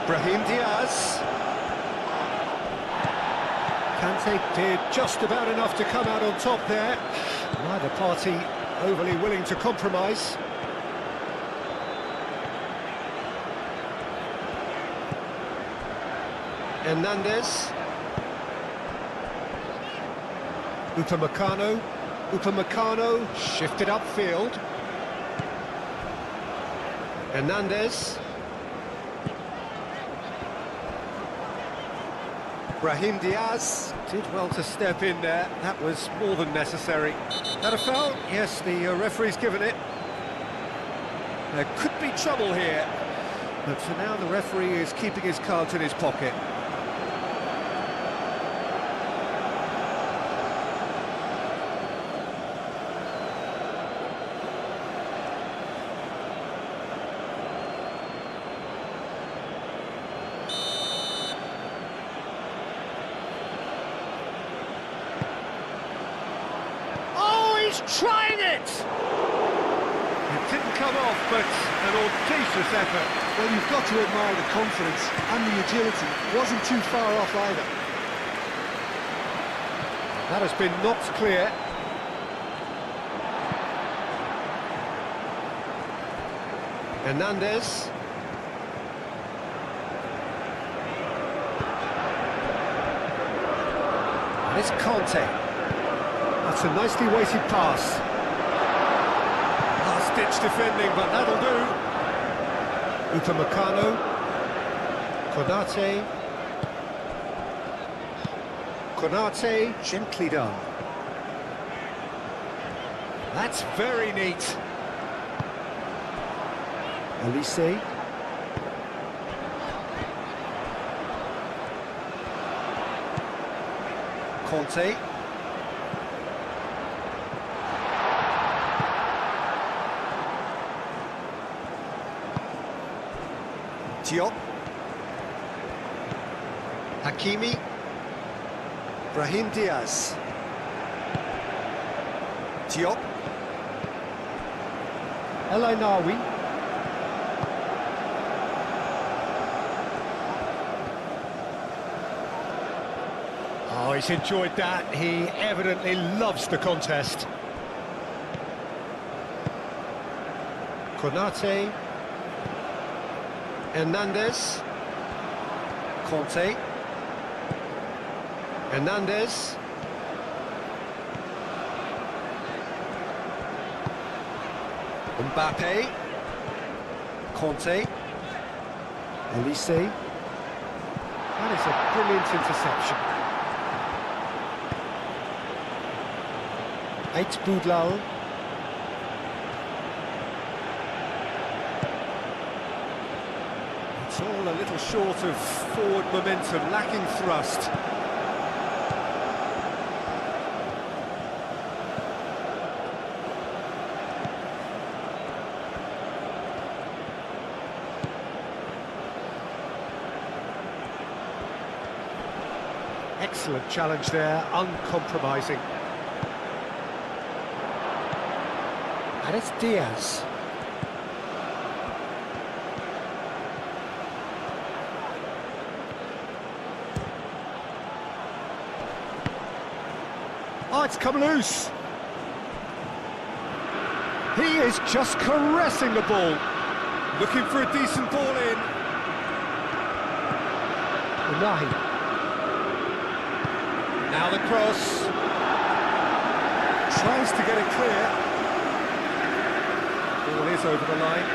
Brahim Diaz. Kante did just about enough to come out on top there. Neither party overly willing to compromise. Hernandez. Upamecano. Upamecano shifted upfield. Hernandez. Brahim Diaz. Did well to step in there. That was more than necessary. That a foul? Yes, the referee's given it. There could be trouble here. But for now, the referee is keeping his cards in his pocket. Trying it! It didn't come off, but an audacious effort. Well, you've got to admire the confidence and the agility. Wasn't too far off either. That has been knocked clear. Hernandez. And it's Conte. That's a nicely weighted pass. Last-ditch defending, but that'll do. Upamecano. Konate. Konate, gently done. That's very neat. Elise. Conte. Diop. Hakimi. Brahim Diaz. Diop. El Ainaoui. Oh, he's enjoyed that. He evidently loves the contest. Konate. Hernandez. Conte. Hernandez. Mbappe. Conte. Elise. That is a brilliant interception. Eight Boudlal. It's all a little short of forward momentum, lacking thrust. Excellent challenge there, uncompromising. And it's Diaz. Oh, it's come loose. He is just caressing the ball. Looking for a decent ball in. Unahi. Now the cross. Tries to get it clear. Ball is over the line.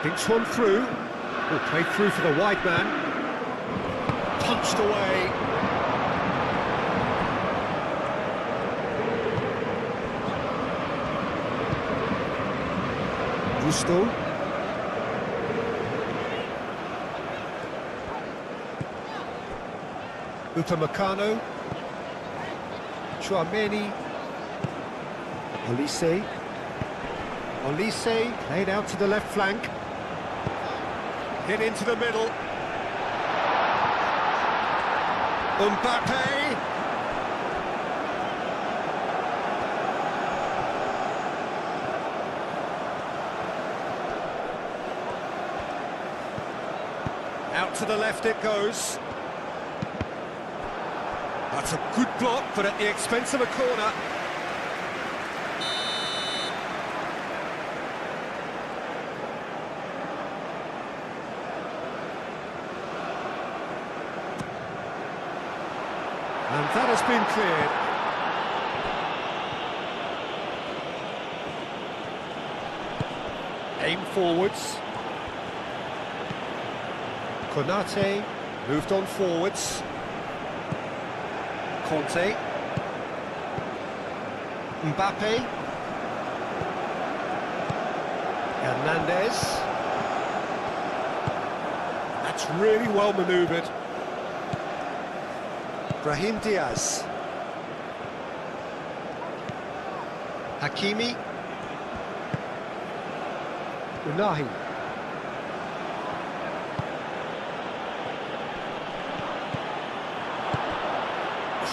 Thinks one through. Will play through for the wide man. Punched away. Gusto. Upamecano. Chouameni. Olise. Olise played out to the left flank. Hit into the middle. Mbappe. Out to the left it goes. That's a good block, but at the expense of a corner. And that has been cleared. Aim forwards. Konate moved on forwards. Conte. Mbappe. Hernandez. That's really well manoeuvred. Brahim Diaz. Hakimi. Unahi.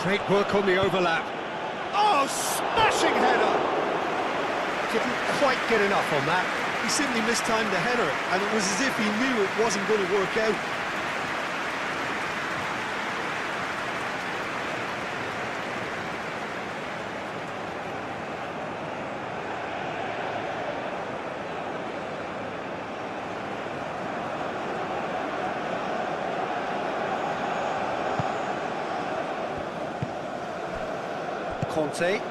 Great work on the overlap. Oh, smashing header! Didn't quite get enough on that. He simply mistimed the header, and it was as if he knew it wasn't going to work out. Conte.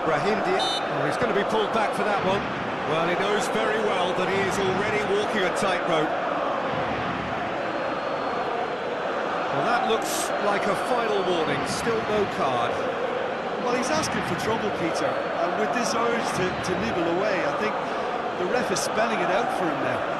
Brahim Diaz. Oh, he's going to be pulled back for that one. Well, he knows very well that he is already walking a tightrope. Well, that looks like a final warning. Still no card. Well, he's asking for trouble, Peter, and with this urge to nibble away, I think the ref is spelling it out for him now.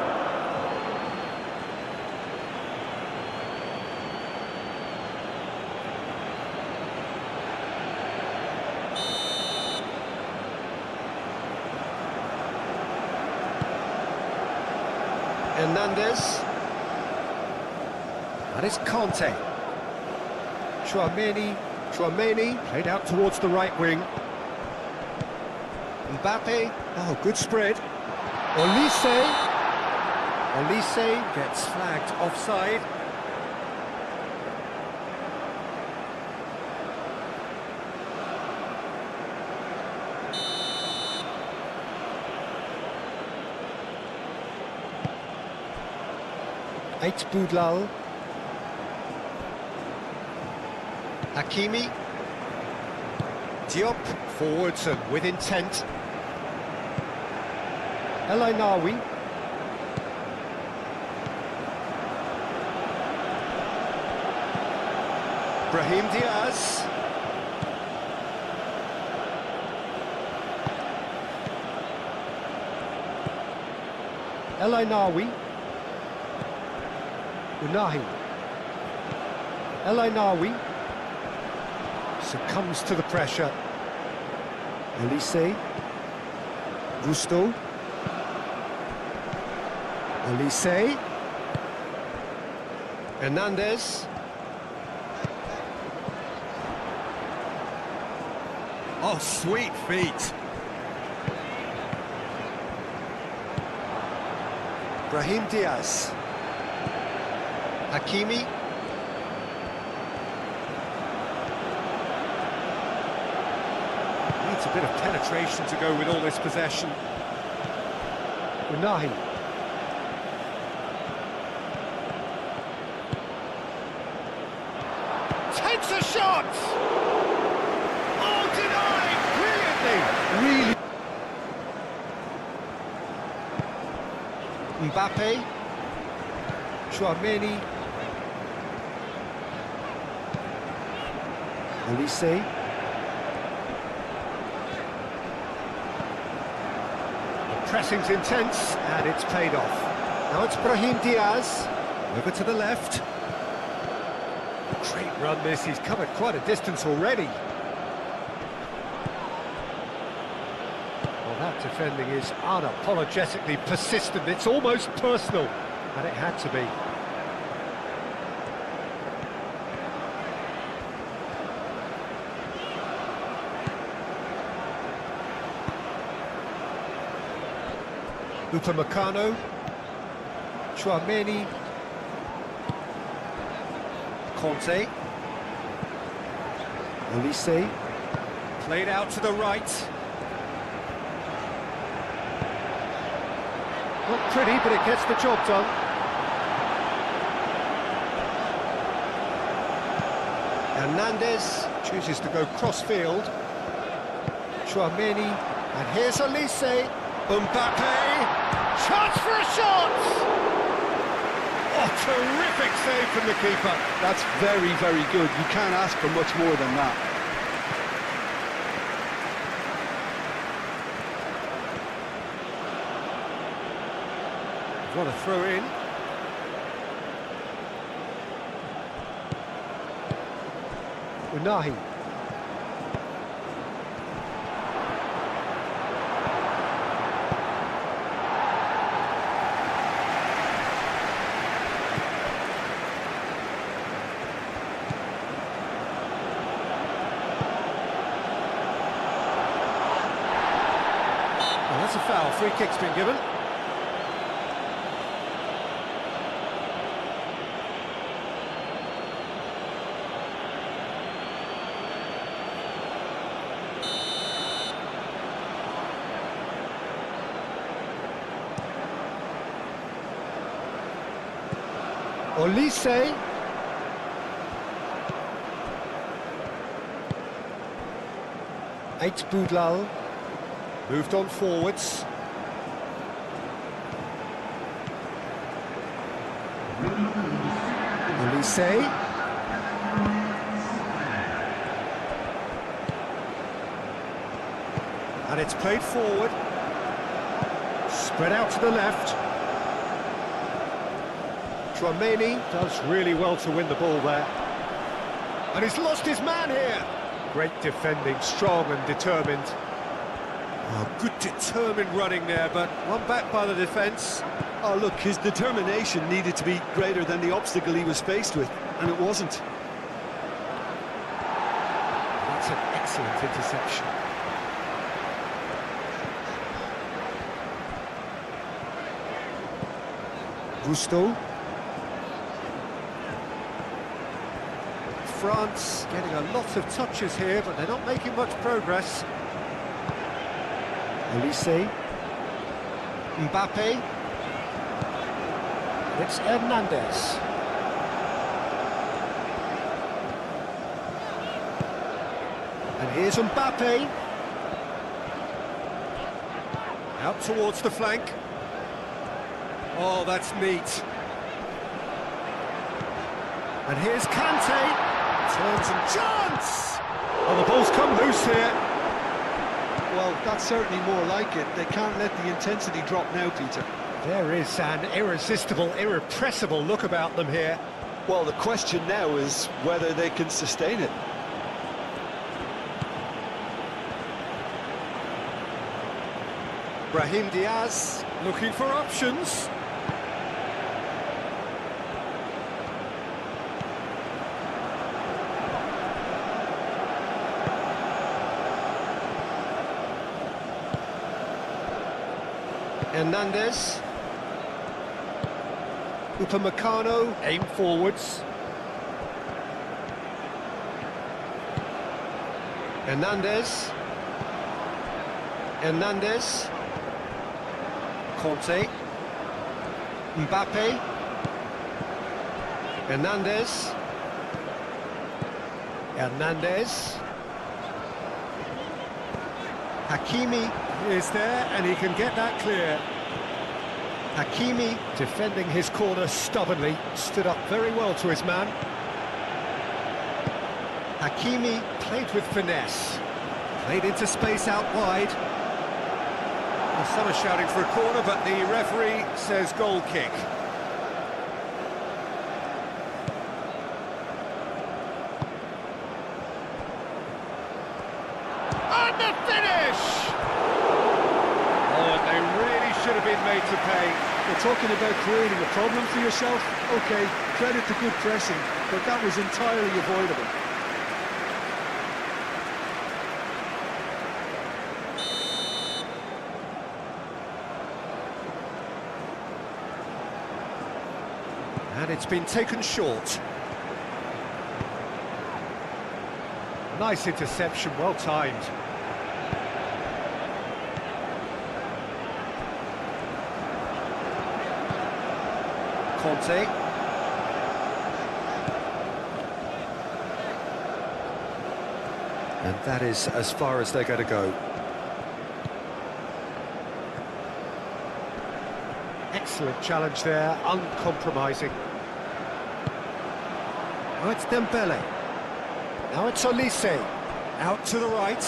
Hernandez. That is Conte. Chouameni played out towards the right wing. Mbappe. Oh, good spread. Olise gets flagged offside. Eight Boudlal. Hakimi. Diop forwards and with intent. El Ainaoui. Brahim Diaz. El Ainaoui. Unahi. El Ainaoui succumbs to the pressure. Olise. Gusto. Olise. Hernandez. Oh, sweet feet. Brahim Diaz. Hakimi. Needs a bit of penetration to go with all this possession. Unahi. Takes a shot! Oh, denied! Brilliantly! Really? Mbappe. Chouameni. Olise. The pressing's intense, and it's paid off. Now it's Brahim Diaz. Over to the left. Great run this, he's covered quite a distance already. Well, that defending is unapologetically persistent. It's almost personal, and it had to be. Upamecano. Chouameni. Conte. Olise. Played out to the right. Not pretty, but it gets the job done. Hernandez chooses to go cross-field. Chouameni, and here's Olise. Mbappe, chance for a shot! Oh, terrific save from the keeper. That's very, very good. You can't ask for much more than that. What a throw in. Unahi. Well, that's a foul. Free kick's been given. Olise. Eight Boudlal. Moved on forwards. Olise. And it's played forward. Spread out to the left. Chouameni does really well to win the ball there. And he's lost his man here. Great defending, strong and determined. Oh, good determined running there, but one back by the defence. Oh, look, his determination needed to be greater than the obstacle he was faced with, and it wasn't. That's an excellent interception. Gusto. France getting a lot of touches here, but they're not making much progress. Olise. Mbappe. It's Hernandez. And here's Mbappe. Out towards the flank. Oh, that's neat. And here's Kante. Turns and chance! Oh, the ball's come loose here. Well, that's certainly more like it. They can't let the intensity drop now, Peter. There is an irresistible, irrepressible look about them here. Well, the question now is whether they can sustain it. Brahim Diaz looking for options. Hernandez. Upamecano, aim forwards. Hernandez. Hernandez. Conte. Mbappe. Hernandez. Hernandez. Hakimi is there, and he can get that clear. Hakimi, defending his corner stubbornly, stood up very well to his man. Hakimi played with finesse. Played into space out wide. Well, some are shouting for a corner, but the referee says goal kick. And the finish! Oh, and they really should have been made to pay. You're talking about creating a problem for yourself? OK, credit to good pressing, but that was entirely avoidable. And it's been taken short. Nice interception, well timed. Conte. And that is as far as they're going to go. Excellent challenge there, uncompromising. Now it's Dembele. Now it's Olise. Out to the right.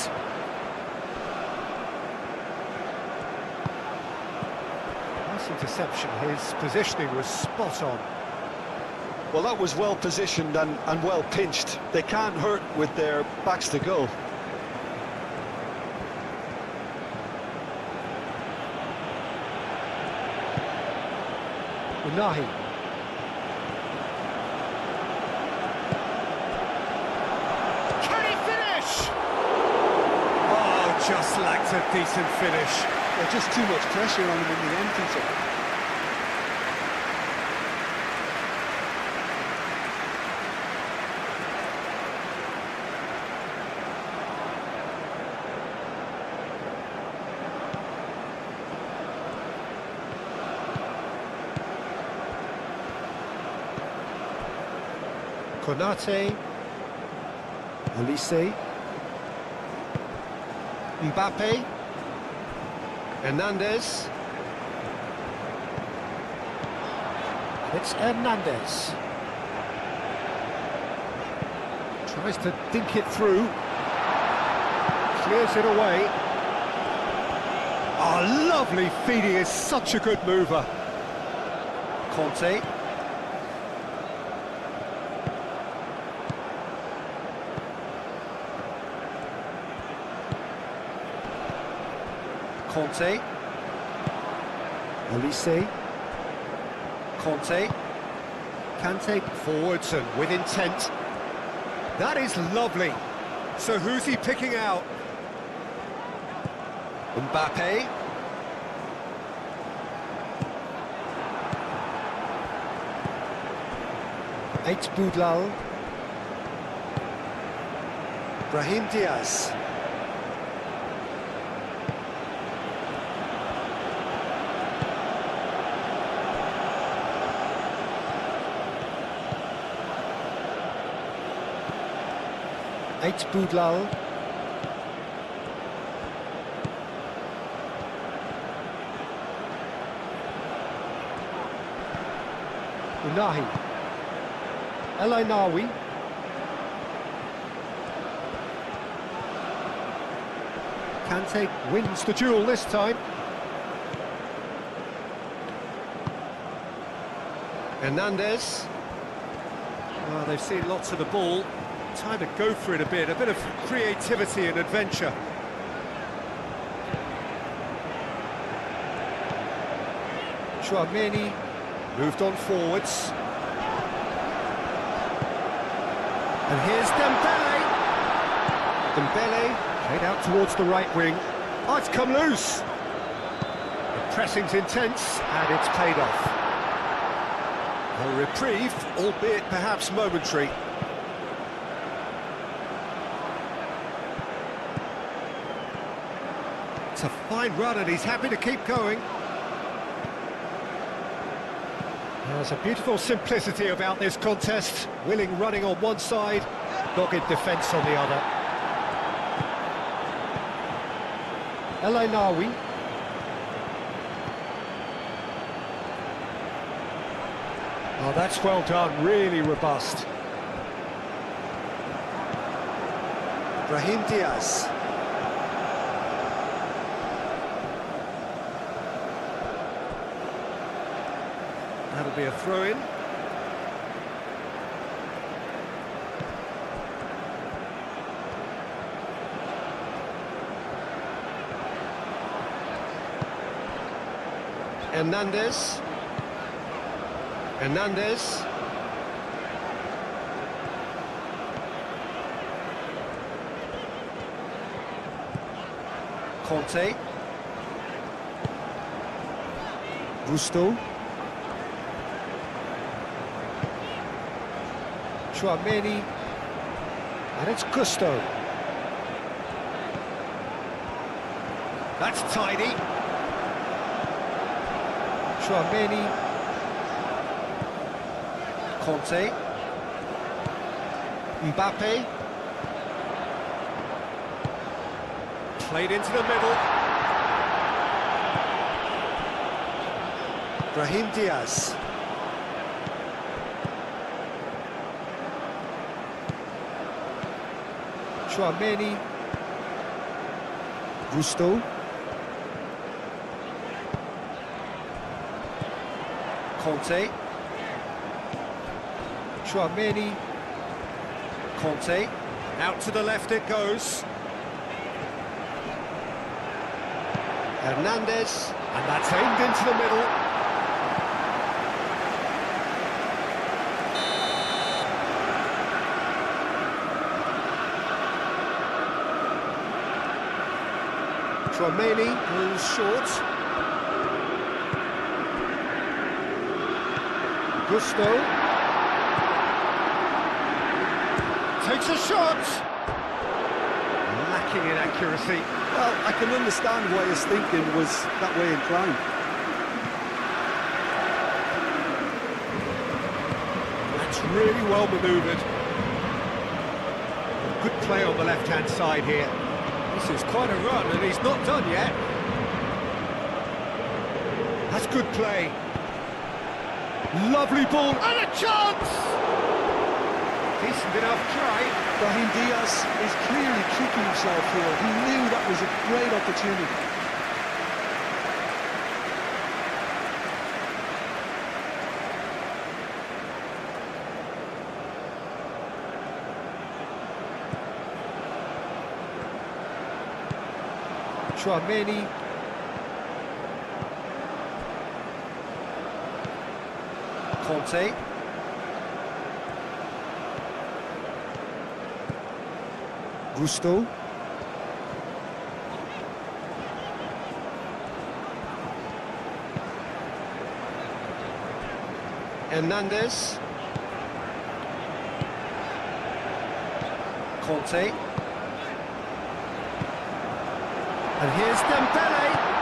Nice interception, his positioning was spot on. Well, that was well positioned and well pinched. They can't hurt with their backs to goal. Unahi. Can he finish? Oh, just lacked a decent finish. There's just too much pressure on them in the end, Peter. Konate, Olise, Mbappe, Hernandez. It's Hernandez. Tries to dink it through. Clears it away. Oh, lovely feed, he is such a good mover. Conte. Conte, Olise, Conte, Kante forwards and with intent. That is lovely. So who's he picking out? Mbappe. Eight Boudlal. Brahim Diaz. Eight Boudlal. Unahi. El Ainawi. Kante wins the duel this time. Hernandez. Oh, they've seen lots of the ball. Time to go for it a bit of creativity and adventure. Chouameni moved on forwards. And here's Dembele. Dembele played out towards the right wing. Oh, it's come loose. The pressing's intense and it's paid off. A reprieve, albeit perhaps momentary. It's a fine run and he's happy to keep going. There's a beautiful simplicity about this contest. Willing running on one side, dogged defence on the other. El Ainawi. Oh, that's well done, really robust. Brahim Diaz. That'll be a throw-in. Hernandez. Hernandez. Conte. Gusto. Chouameni. And it's Gusto. That's tidy. Chouameni. Conte. Mbappe. Played into the middle. Brahim Diaz. Chouameni. Gusto. Conte. Chouameni. Conte. Out to the left it goes. Hernandez. And that's aimed into the middle. Chouameni goes short. Gusto takes a shot. Lacking in accuracy. Well, I can understand why his thinking was that way inclined. That's really well manoeuvred. Good play on the left-hand side here. This is quite a run, and he's not done yet. That's good play. Lovely ball, and a chance! Decent enough try. Brahim Diaz is clearly kicking himself here. He knew that was a great opportunity. Chouameni. Conte. Gusto. Hernandez. Conte. And here's Dembele.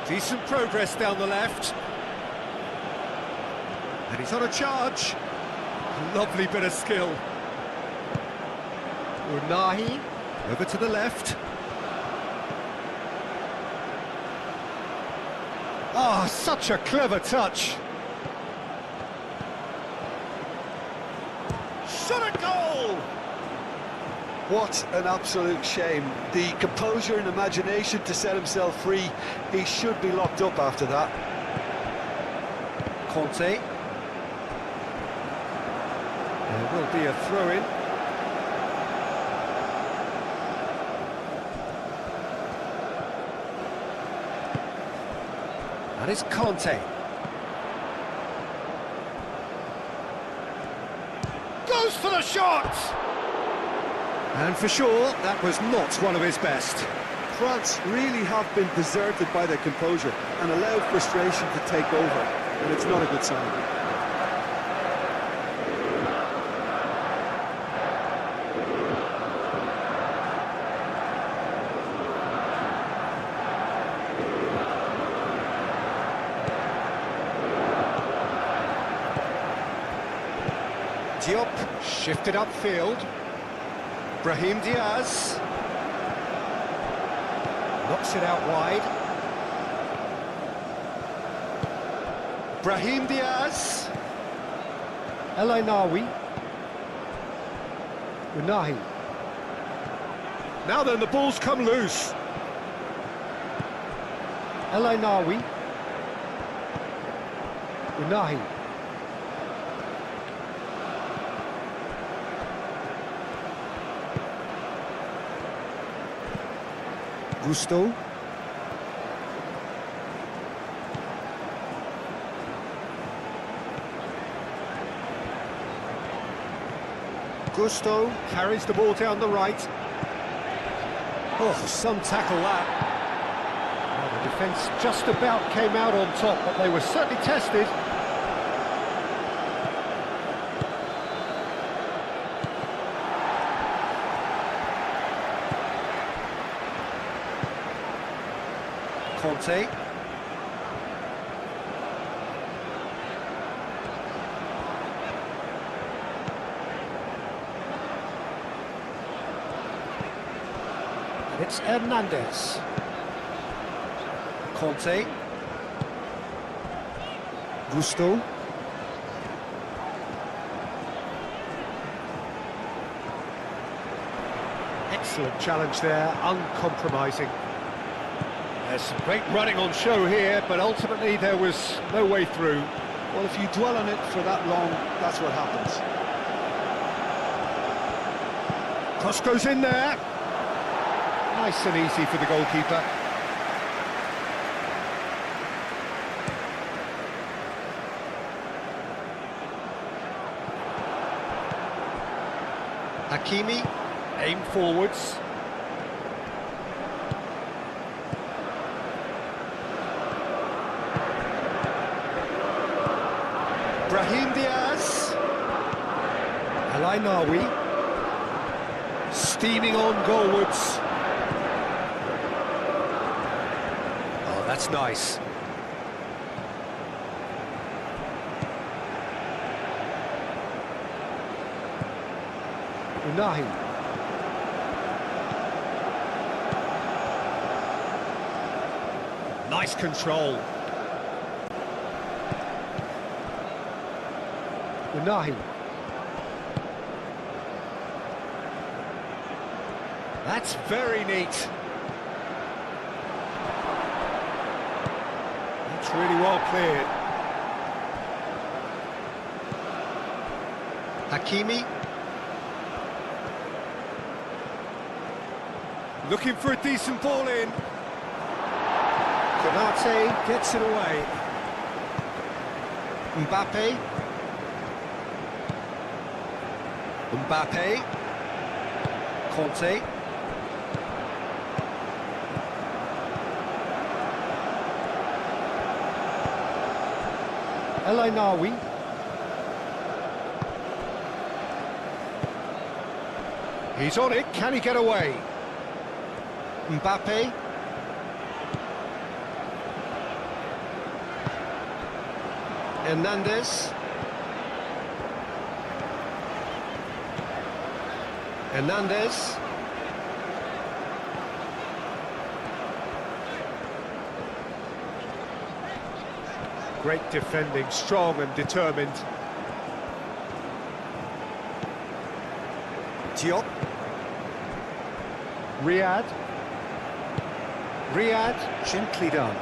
Decent progress down the left. And he's on a charge. Lovely bit of skill. Unahi over to the left. Ah, such a clever touch. Shot a goal! What an absolute shame. The composure and imagination to set himself free. He should be locked up after that. Conte. There will be a throw-in. That is Conte. Goes for the shot! And for sure, that was not one of his best. France really have been deserted by their composure and allowed frustration to take over, and it's not a good sign. Diop shifted upfield. Brahim Diaz knocks it out wide. Brahim Diaz. El Ainawi. Unahi. Now then, the ball's come loose. El Ainawi. Unahi. Gusto. Gusto carries the ball down the right. Oh, some tackle that. Well, the defence just about came out on top, but they were certainly tested. Conte. It's Hernandez. Conte. Gusto. Excellent challenge there, uncompromising. There's some great running on show here, but ultimately there was no way through. Well, if you dwell on it for that long, that's what happens. Cross goes in there. Nice and easy for the goalkeeper. Hakimi, aim forwards. Brahim Diaz. El Ainaoui. Steaming on goalwards. Oh, that's nice. Unahi. Nice control. Unahi. That's very neat. That's really well cleared. Hakimi. Looking for a decent ball in. Konate gets it away. Mbappe. Mbappe. Conte. El Ainaoui. He's on it, can he get away? Mbappe. Hernandez. Hernandez. Great defending, strong and determined. Diop. Riyad. Riyad, gently done.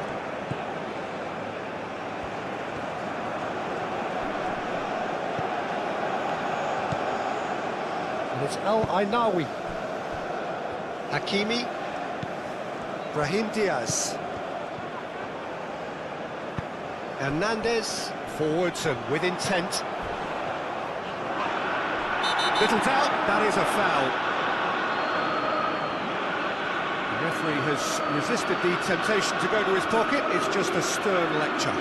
And it's El Ainaoui. Hakimi. Brahim Diaz. Hernandez, forwards and with intent. Little doubt, that is a foul. The referee has resisted the temptation to go to his pocket. It's just a stern lecture.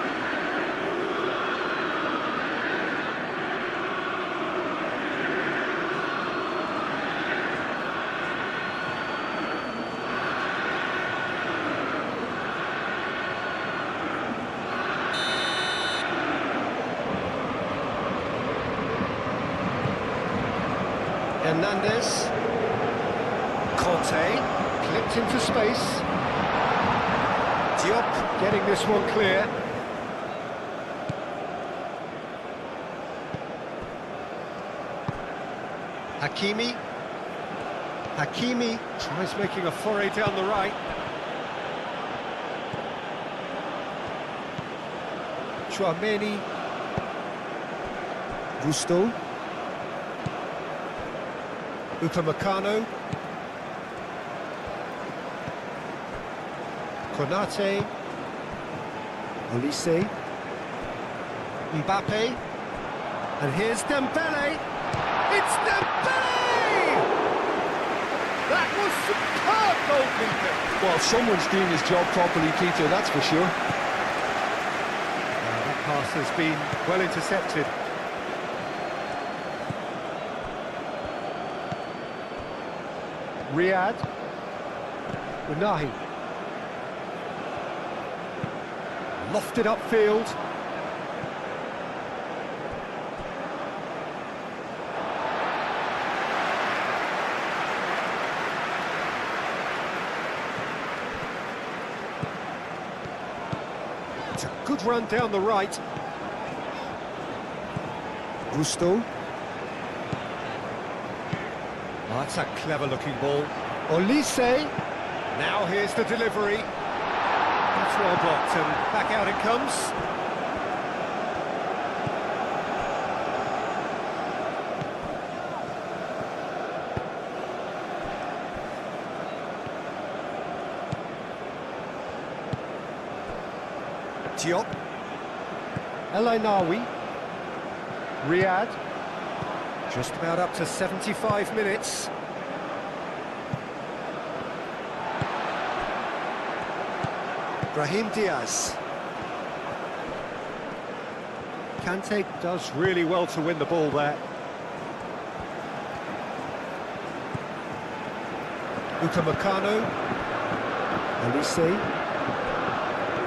Hernandez. Conte. Clipped into space. Diop getting this one clear. Hakimi. Hakimi tries making a foray down the right. Chouameni. Gusto. Upamecano. Konate. Olise. Mbappe. And here's Dembele. It's Dembele! That was superb goalkeeping. Well, someone's doing his job properly, Peter, that's for sure. That pass has been well intercepted. Riyad. Unahi. Lofted upfield. It's a good run down the right. Gusto. Oh, that's a clever-looking ball. Olise. Now here's the delivery. That's well blocked, and back out it comes. Diop. El Ainawi. Riyad. Just about up to 75 minutes. Brahim Diaz. Kante does really well to win the ball there. Upamecano. Olise.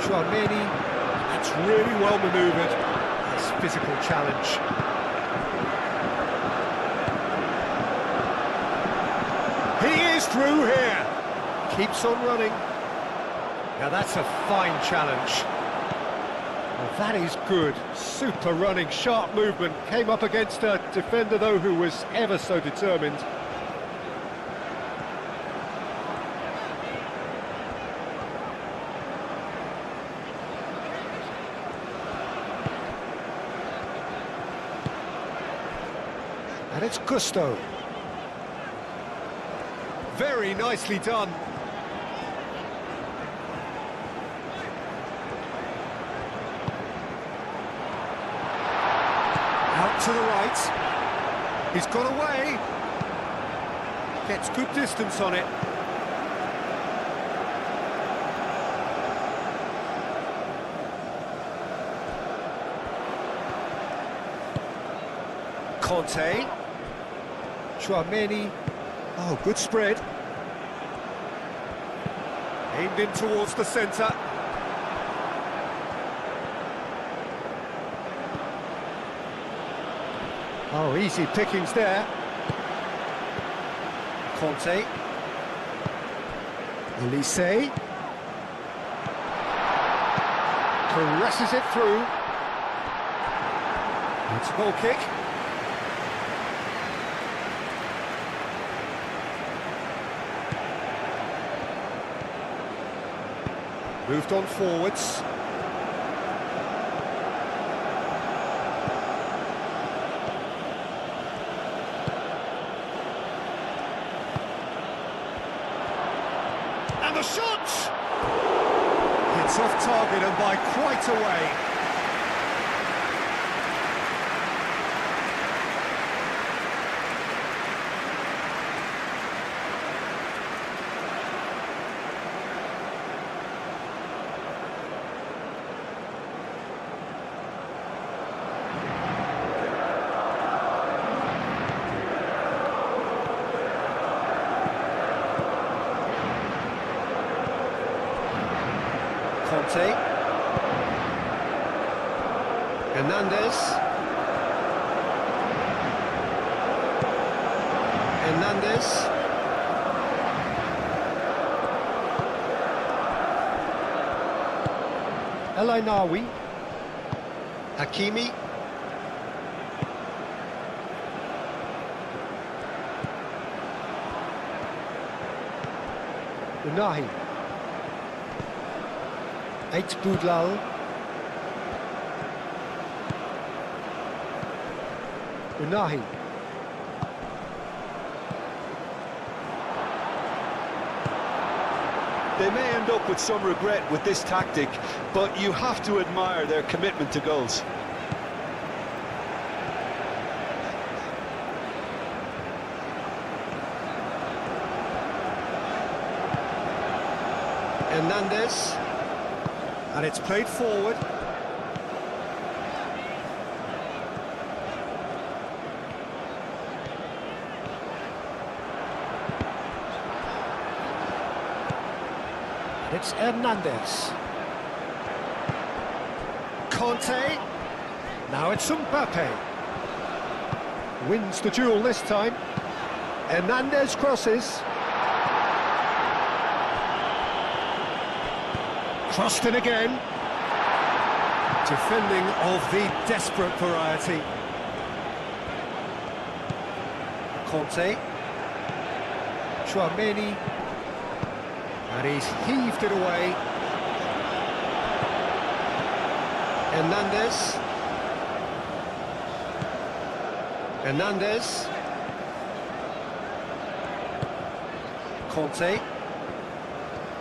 Chouameni. That's really well manoeuvred. Nice physical challenge. He is through here. Keeps on running. Now that's a fine challenge. Well, that is good. Super running, sharp movement. Came up against a defender, though, who was ever so determined. And it's Gusto. Very nicely done. Out to the right. He's got away. Gets good distance on it. Conte. Chouameni. Oh, good spread. Aimed in towards the centre. Oh, easy pickings there. Conte. Olise. Caresses it through. It's a goal kick. Moved on forwards. And the shot! It's off target and by quite a way. Conte. Hernandez. Hernandez. El Ainawi. Hakimi. Unahi. Eight Boudlal. Unahi. They may end up with some regret with this tactic, but you have to admire their commitment to goals. Hernandez. And it's played forward. And it's Hernandez. Conte. Now it's Mbappe. Wins the duel this time. Hernandez crosses. Crossed in again. Defending of the desperate variety. Conte. Chouameni. And he's heaved it away. Hernandez. Hernandez. Conte.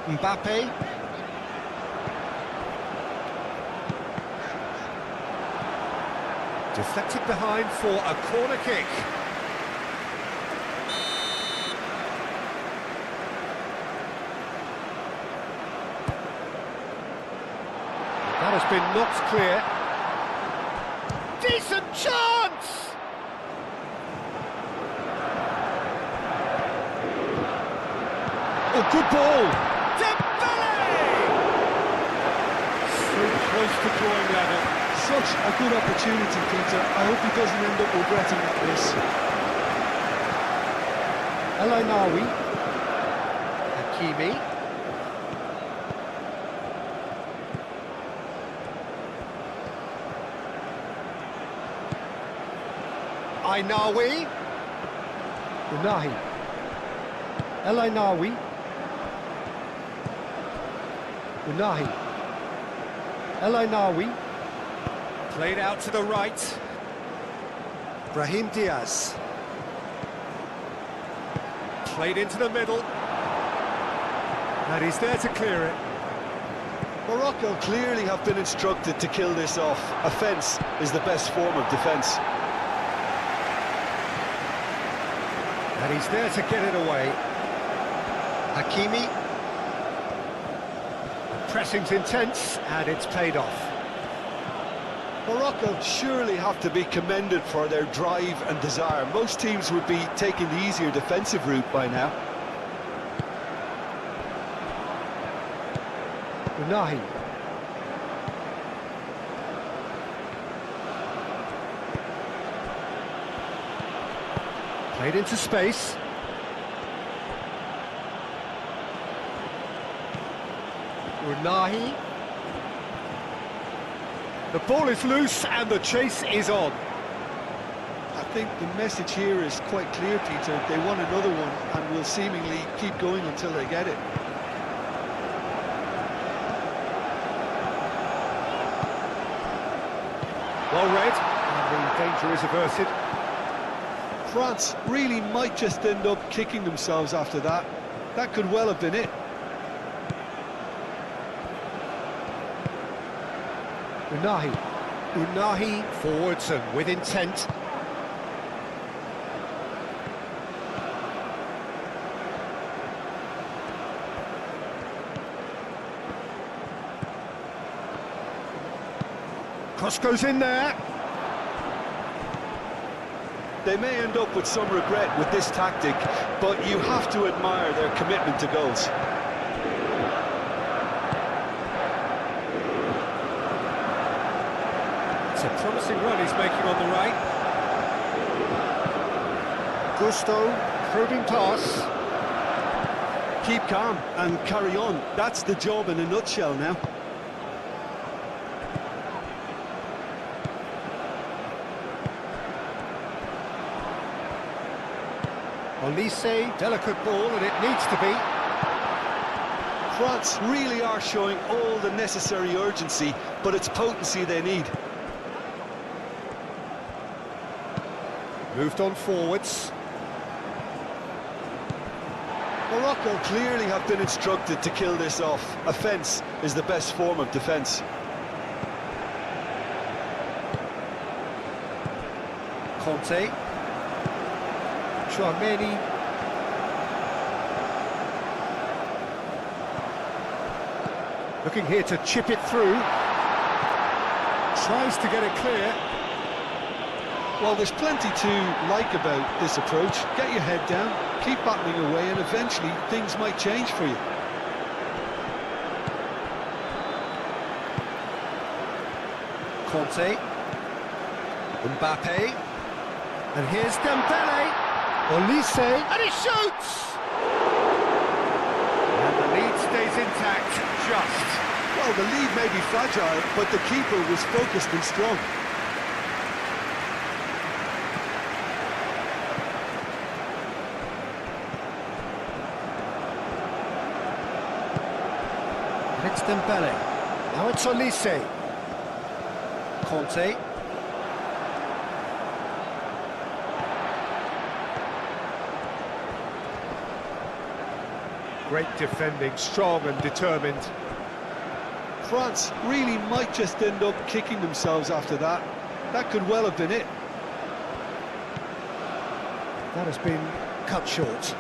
Mbappe. Deflected behind for a corner kick. That has been knocked clear. Decent chance! Oh, good ball! Dembele! So close to drawing level. Such a good opportunity, Peter. I hope he doesn't end up regretting this. El Ainaoui. Hakimi. Ainaoui. Unahi. El Ainaoui. Unahi. El Ainaoui. Played out to the right. Brahim Diaz. Played into the middle. And he's there to clear it. Morocco clearly have been instructed to kill this off. Offence is the best form of defence. And he's there to get it away. Hakimi. Pressing's intense, and it's paid off. Morocco surely have to be commended for their drive and desire. Most teams would be taking the easier defensive route by now. Unahi. Played into space. Unahi. The ball is loose and the chase is on. I think the message here is quite clear, Peter. They want another one and will seemingly keep going until they get it. Well read, and the danger is averted. France really might just end up kicking themselves after that. That could well have been it. Unahi. Unahi forwards and with intent. Cross goes in there. They may end up with some regret with this tactic, but you have to admire their commitment to goals. It's a promising run he's making on the right. Gusto, probing pass. Keep calm and carry on. That's the job in a nutshell now. Olise, delicate ball, and it needs to be. France really are showing all the necessary urgency, but it's potency they need. Moved on forwards. Morocco clearly have been instructed to kill this off. Offence is the best form of defence. Conte. Chouameni. Looking here to chip it through. Tries to get it clear. Well, there's plenty to like about this approach. Get your head down, keep battling away, and eventually things might change for you. Conte. Mbappe. And here's Dembele. Olise. And he shoots! And the lead stays intact, just. Well, the lead may be fragile, but the keeper was focused and strong. And it's Dembele. Now it's Olise. Conte. Great defending, strong and determined. France really might just end up kicking themselves after that. That could well have been it. That has been cut short.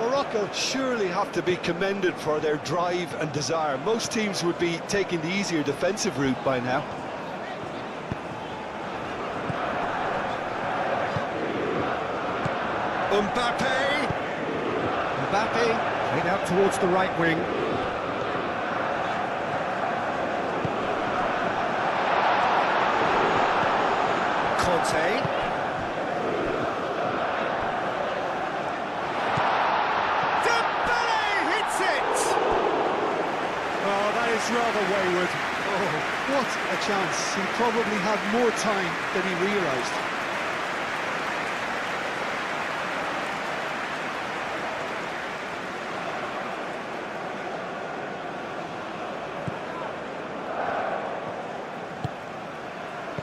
Morocco surely have to be commended for their drive and desire. Most teams would be taking the easier defensive route by now. Mbappe! Mbappe, played out towards the right wing. Conte. Dembele hits it! Oh, that is rather wayward. Oh, what a chance. He probably had more time than he realised.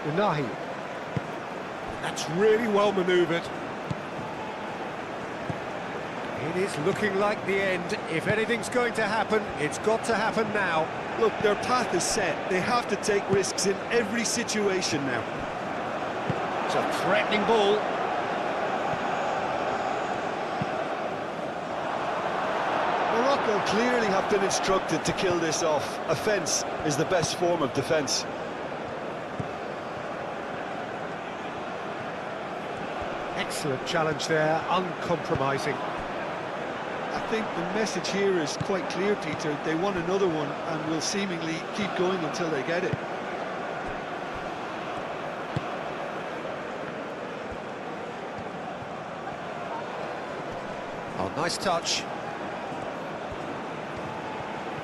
Unahi. That's really well manoeuvred. It is looking like the end. If anything's going to happen, it's got to happen now. Look, their path is set. They have to take risks in every situation now. It's a threatening ball. Morocco clearly have been instructed to kill this off. Offence is the best form of defence. Excellent challenge there, uncompromising. I think the message here is quite clear, Peter. They want another one and will seemingly keep going until they get it. Oh, nice touch.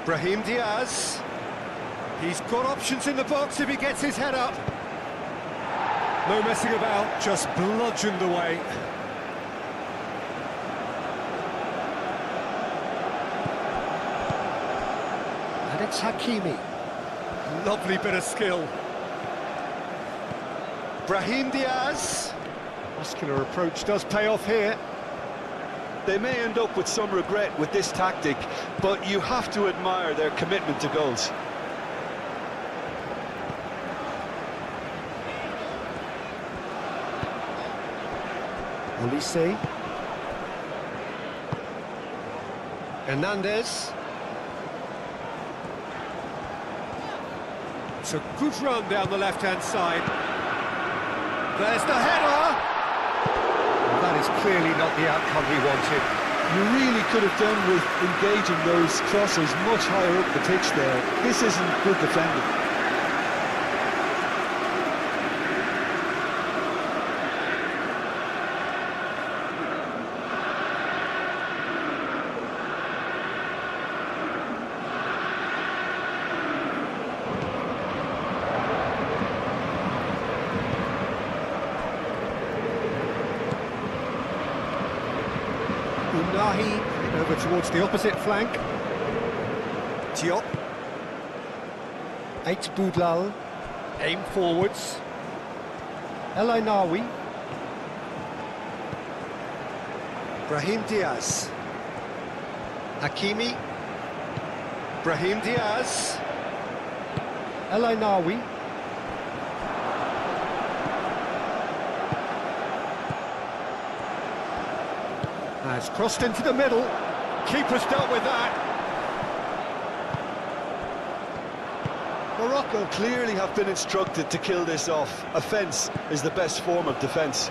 Brahim Diaz. He's got options in the box if he gets his head up. No messing about, just bludgeoned away. And it's Hakimi. Lovely bit of skill. Brahim Diaz. Muscular approach does pay off here. They may end up with some regret with this tactic, but you have to admire their commitment to goals. Olise. Hernandez. It's a good run down the left-hand side. There's the header! Well, that is clearly not the outcome he wanted. You really could have done with engaging those crossers much higher up the pitch there. This isn't good defending. Unahi over towards the opposite flank. Diop. Eight Boudlal. Aim forwards. El Ainawi. Brahim Diaz. Hakimi. Brahim Diaz. El Ainawi. Has crossed into the middle. Keeper's dealt with that. Morocco clearly have been instructed to kill this off. Offence is the best form of defence.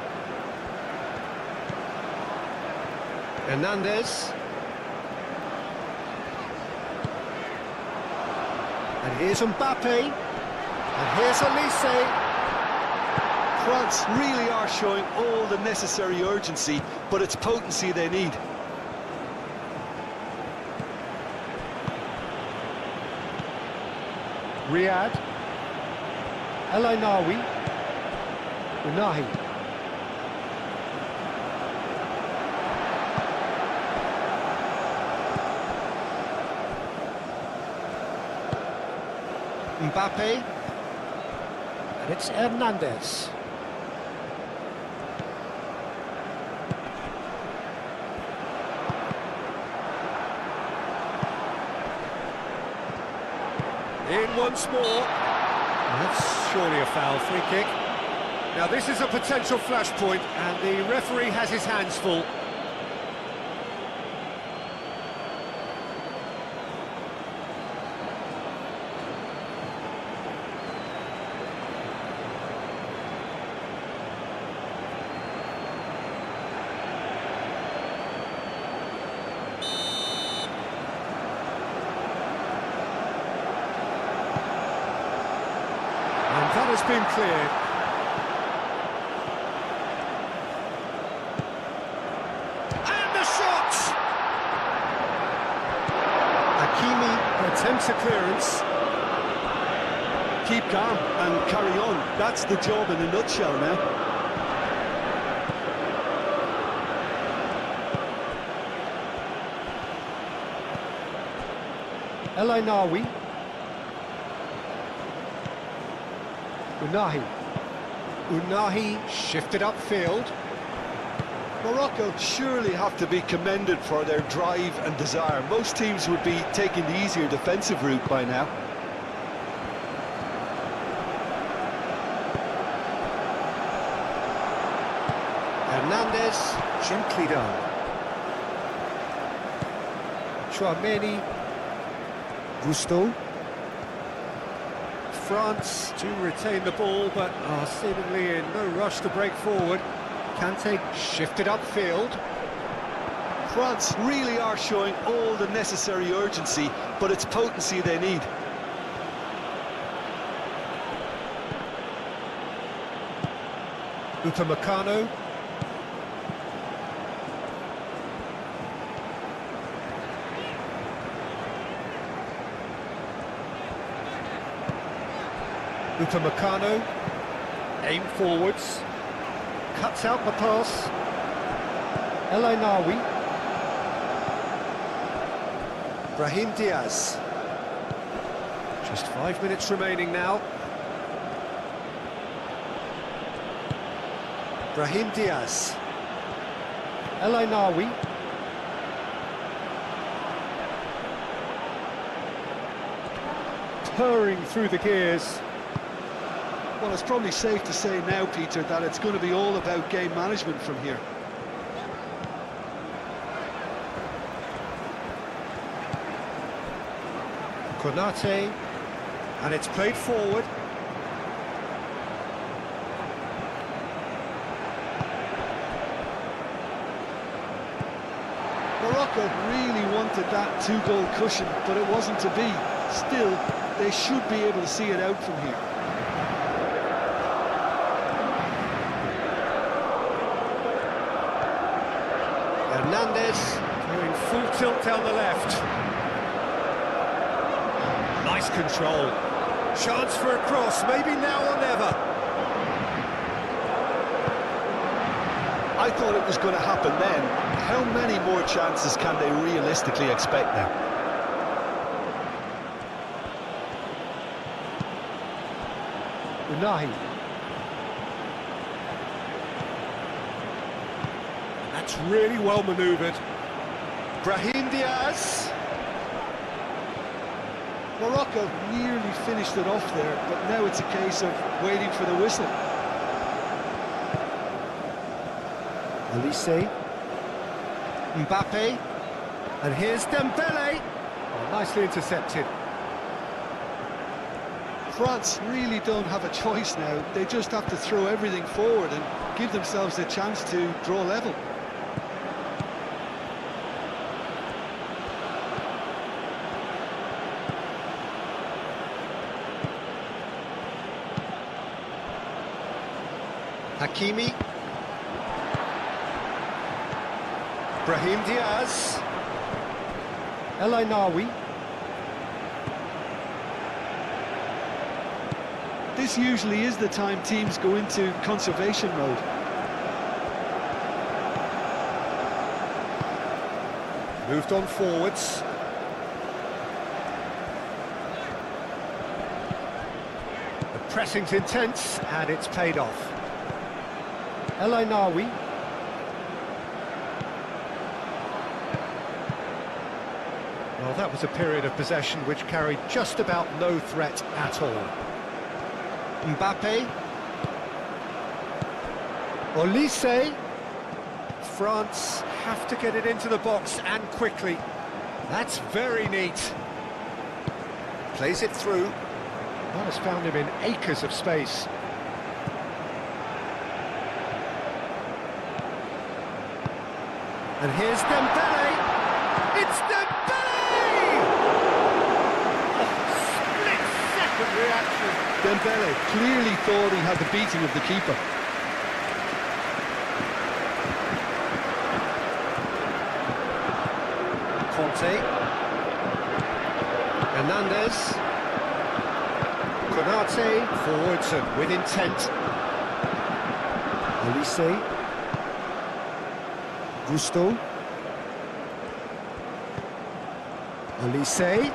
Hernandez. And here's Mbappe. And here's Elise. France really are showing all the necessary urgency, but it's potency they need. Riyad. El Ainawi. Unahi. Mbappe. And it's Hernandez. In once more. That's surely a foul. Free kick. Now this is a potential flashpoint, and the referee has his hands full. That has been cleared. And the shot! Hakimi attempts a clearance. Keep calm and carry on. That's the job in a nutshell now. El Ainawi. Unahi shifted upfield. Morocco surely have to be commended for their drive and desire. Most teams would be taking the easier defensive route by now. Hernandez, gently done. Chouameni. Gusto. France to retain the ball, but are seemingly in no rush to break forward. Kante shifted upfield. France really are showing all the necessary urgency, but it's potency they need. Upamecano. Upamecano, aim forwards, cuts out the pass. El Ainawi. Brahim Diaz. Just 5 minutes remaining now. Brahim Diaz. El Ainawi. Purring through the gears. Well, it's probably safe to say now, Peter, that it's going to be all about game management from here. Konate, and it's played forward. Morocco really wanted that two-goal cushion, but it wasn't to be. Still, they should be able to see it out from here. Hernandez going full tilt down the left. Nice control. Chance for a cross, maybe now or never. I thought it was going to happen then. How many more chances can they realistically expect now? Unahi. That's really well manoeuvred. Brahim Diaz. Morocco nearly finished it off there, but now it's a case of waiting for the whistle. Elise. Mbappe. And here's Dembele. Oh, nicely intercepted. France really don't have a choice now. They just have to throw everything forward and give themselves a chance to draw level. Hakimi. Brahim Diaz. El Ainawi. This usually is the time teams go into conservation mode. Moved on forwards. The pressing's intense and it's paid off. El Ainawi. Well, that was a period of possession which carried just about no threat at all. Mbappe. Olise. France have to get it into the box and quickly. That's very neat. Plays it through. That has found him in acres of space. And here's Dembele. It's Dembele! Oh, split-second reaction. Dembele clearly thought he had the beating of the keeper. Conte. Hernandez. Konate. Forwards and with intent. Olise. Gusto. Olise.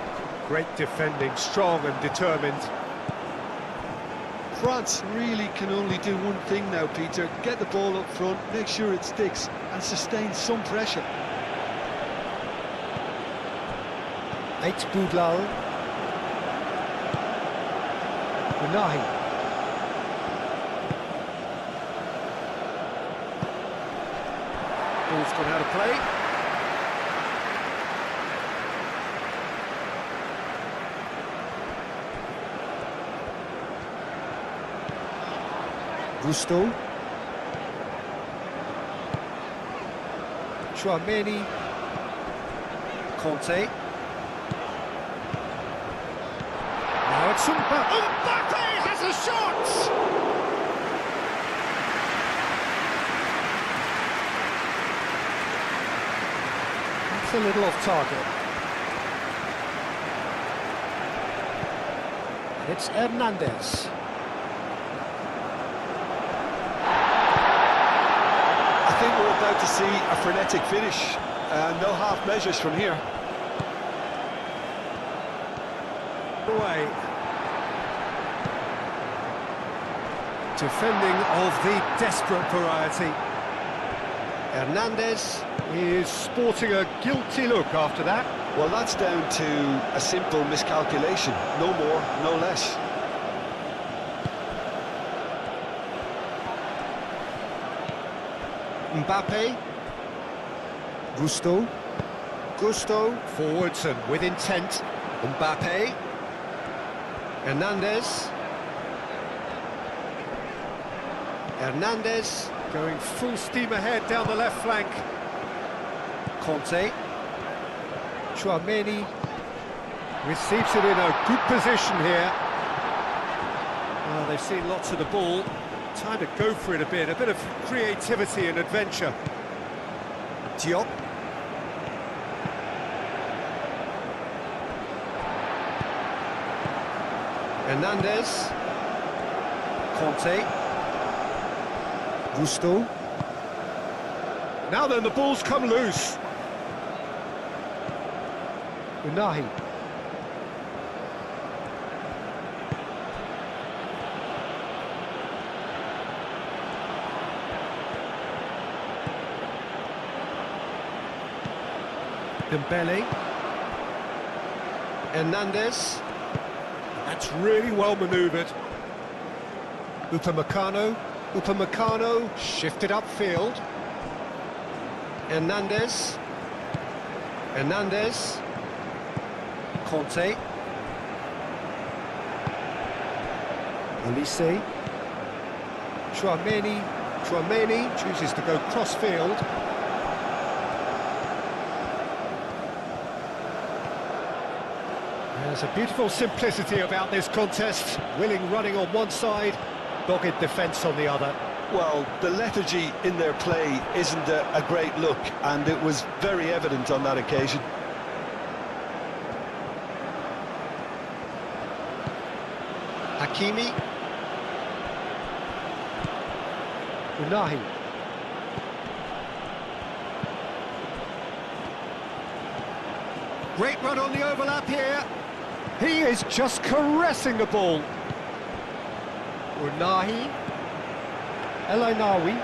Great defending, strong and determined. France really can only do one thing now, Peter. Get the ball up front, make sure it sticks, and sustain some pressure. Eight Boudlal. Unahi. Ball's gone out of play. Gusto. Chouameni. Conte. Now it's Mbappe. Mbappe has a shot! That's a little off target. And it's Hernandez. I think we're about to see a frenetic finish. No half measures from here. Away. Defending of the desperate variety. Hernandez is sporting a guilty look after that. Well, that's down to a simple miscalculation. No more, no less. Mbappe. Gusto. Gusto. Forwards and with intent. Mbappe. Hernandez. Hernandez going full steam ahead down the left flank. Conte. Chouameni receives it in a good position here. Well, they've seen lots of the ball. Time to go for it a bit of creativity and adventure. Diop. Hernandez. Conte. Gusto. Now then, the ball's come loose. Unahi. Dembele. Hernandez. That's really well manoeuvred. Upamecano. Upamecano shifted upfield. Hernandez. Hernandez. Conte. Olise. Chouameni. Chouameni chooses to go cross-field. There's a beautiful simplicity about this contest. Willing running on one side, dogged defence on the other. Well, the lethargy in their play isn't a great look, and it was very evident on that occasion. Hakimi. Unahi. Great run on the overlap here. He is just caressing the ball. Unahi. El Ainawi.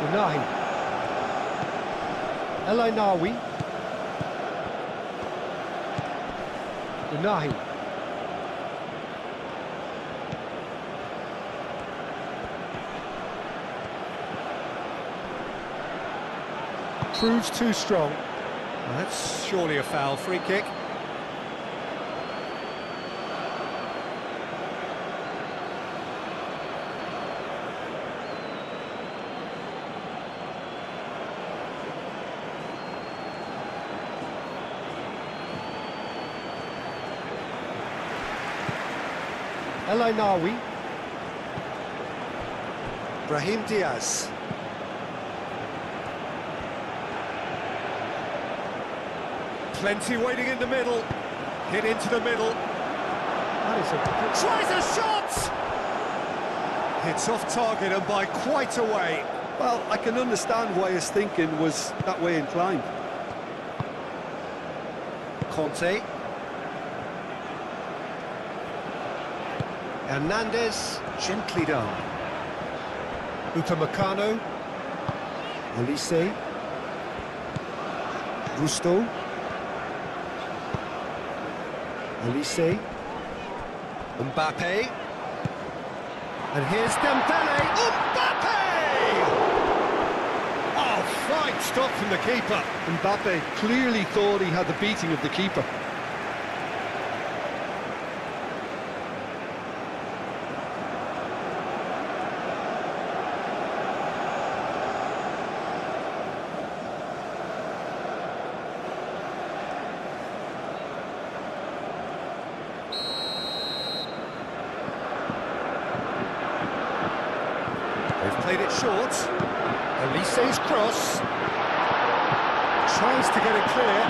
Unahi. El Ainawi. Unahi. Proves too strong. Well, that's surely a foul. Free kick. El Ainawi. Brahim Diaz. Plenty waiting in the middle. Hit into the middle. That is a... Tries a shot! Hits off target and by quite a way. Well, I can understand why his thinking was that way inclined. Conte. Hernandez, gently done. Upamecano. Olise. Gusto. Olise. Mbappe. And here's Dembele. Mbappe! Oh, fine stop from the keeper. Mbappe clearly thought he had the beating of the keeper. They've played it short. Olise's cross. Tries to get it clear.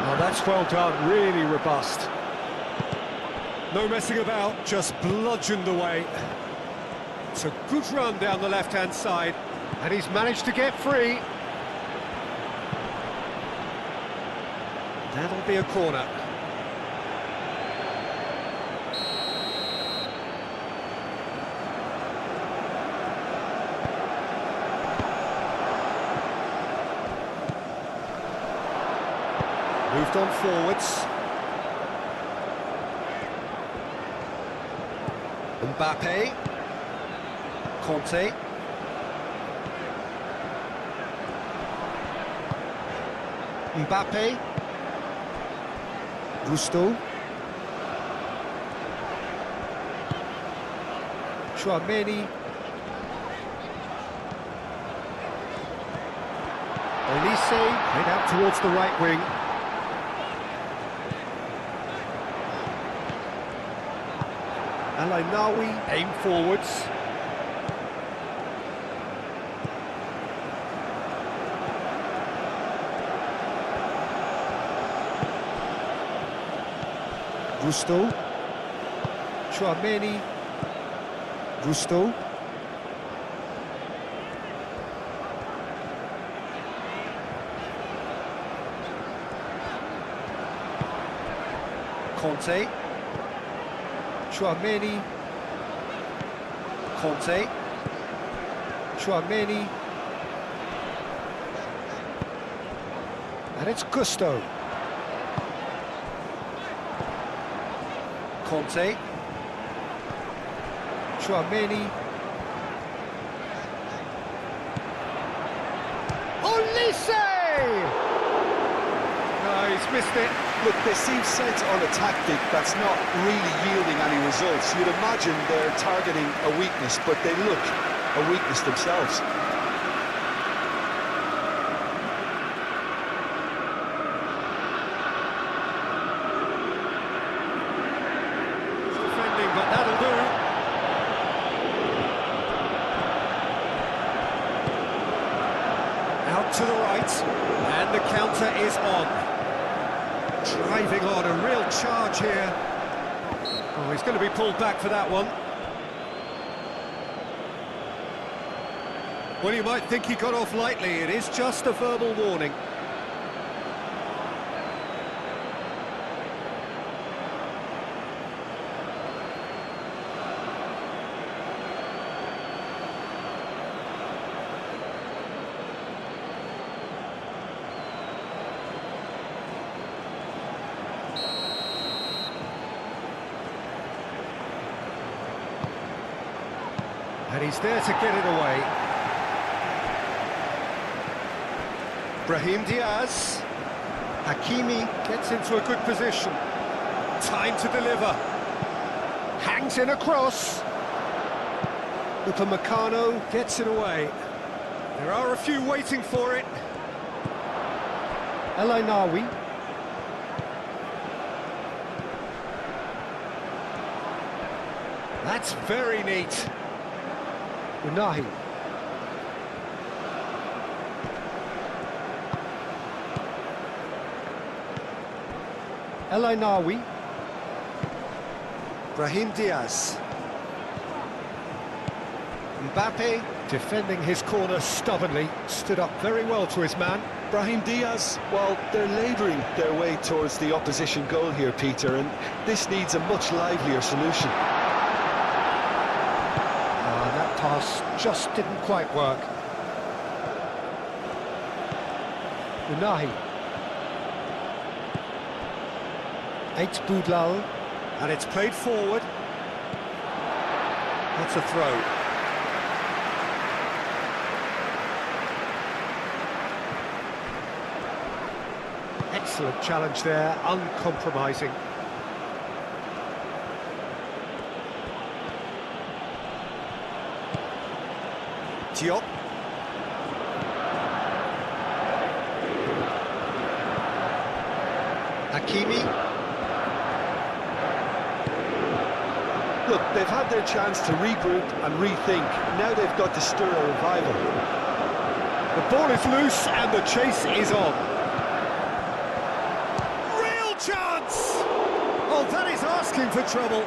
Oh, that's well done, really robust. No messing about, just bludgeoned away. It's a good run down the left-hand side, and he's managed to get free. That'll be a corner. Moved on forwards. Mbappe. Conte. Mbappe. Gusto. Chouameni. Olise, head out towards the right wing. El Ainawi, aim forwards. Gusto. Chouameni. Gusto. Conte. Chouameni. Conte. Chouameni. And it's Gusto. Conte. Chouameni. Olise! No, he's missed it. Look, they seem set on a tactic that's not really yielding any results. You'd imagine they're targeting a weakness, but they look a weakness themselves. Defending, but that'll do. Out to the right, and the counter is on. Driving on, a real charge here. Oh, he's going to be pulled back for that one. Well, you might think he got off lightly. It is just a verbal warning. And he's there to get it away. Brahim Diaz. Hakimi gets into a good position. Time to deliver. Hangs in a cross. Upamecano gets it away. There are a few waiting for it. El Ainawi. That's very neat. Unahi. El Ainawi. Brahim Diaz. Mbappe, defending his corner stubbornly, stood up very well to his man. Brahim Diaz, well, they're labouring their way towards the opposition goal here, Peter, and this needs a much livelier solution. That pass just didn't quite work. Unahi. Eight Boudlal. And it's played forward. That's a throw. Excellent challenge there, uncompromising. Diop. Hakimi. Look, they've had their chance to regroup and rethink. Now they've got to stir a revival. The ball is loose and the chase is on. Real chance! Oh, that is asking for trouble.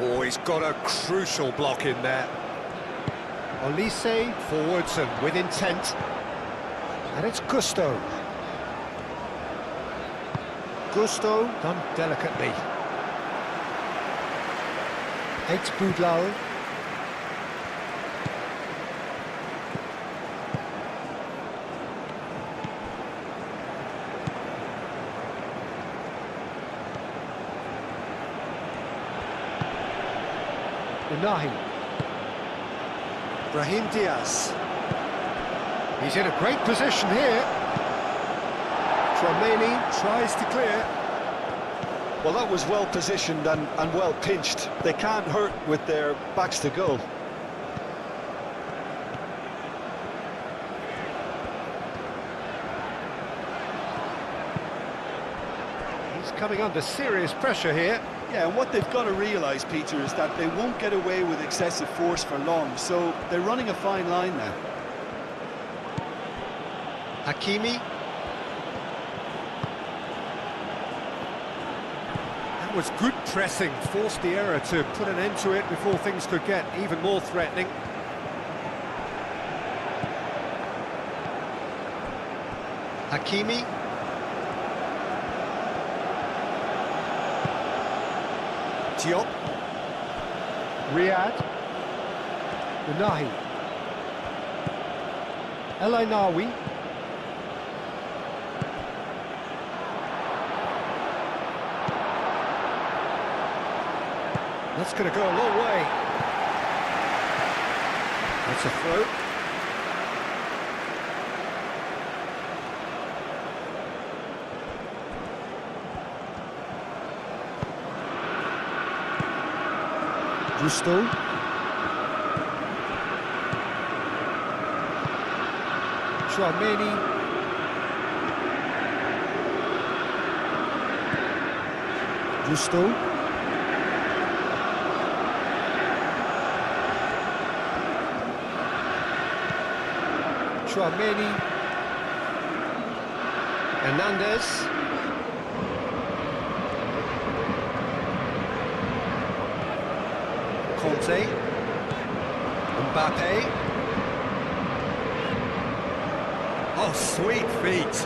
Oh, he's got a crucial block in there. Olise forwards and with intent. And it's Gusto. Gusto done delicately. Eight Boudlal. Unahi. Brahim Diaz. He's in a great position here. Tchouameni tries to clear. Well, that was well positioned and well pinched. They can't hurt with their backs to goal. He's coming under serious pressure here. Yeah, and what they've got to realise, Peter, is that they won't get away with excessive force for long, so they're running a fine line now. Hakimi. That was good pressing, forced the error to put an end to it before things could get even more threatening. Hakimi. Diop. Riyad. Unahi. El Ainawi. That's going to go a long way. It's a throw. Gusto. Chouameni. Gusto. Chouameni. Hernandez. Conte. Mbappe. Oh, sweet feet.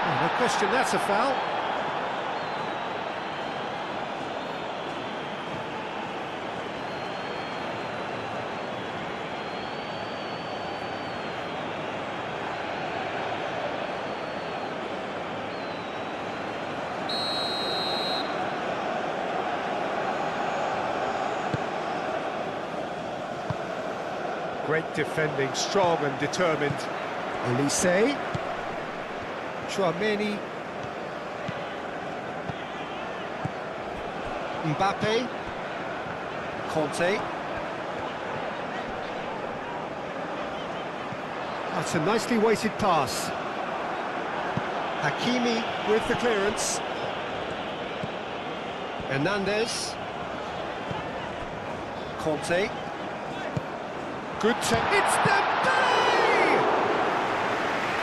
Oh, no question, that's a foul. Great defending, strong and determined. Elise. Chouameni. Mbappe. Conte. That's a nicely weighted pass. Hakimi with the clearance. Hernandez. Conte. Good it's Dembele!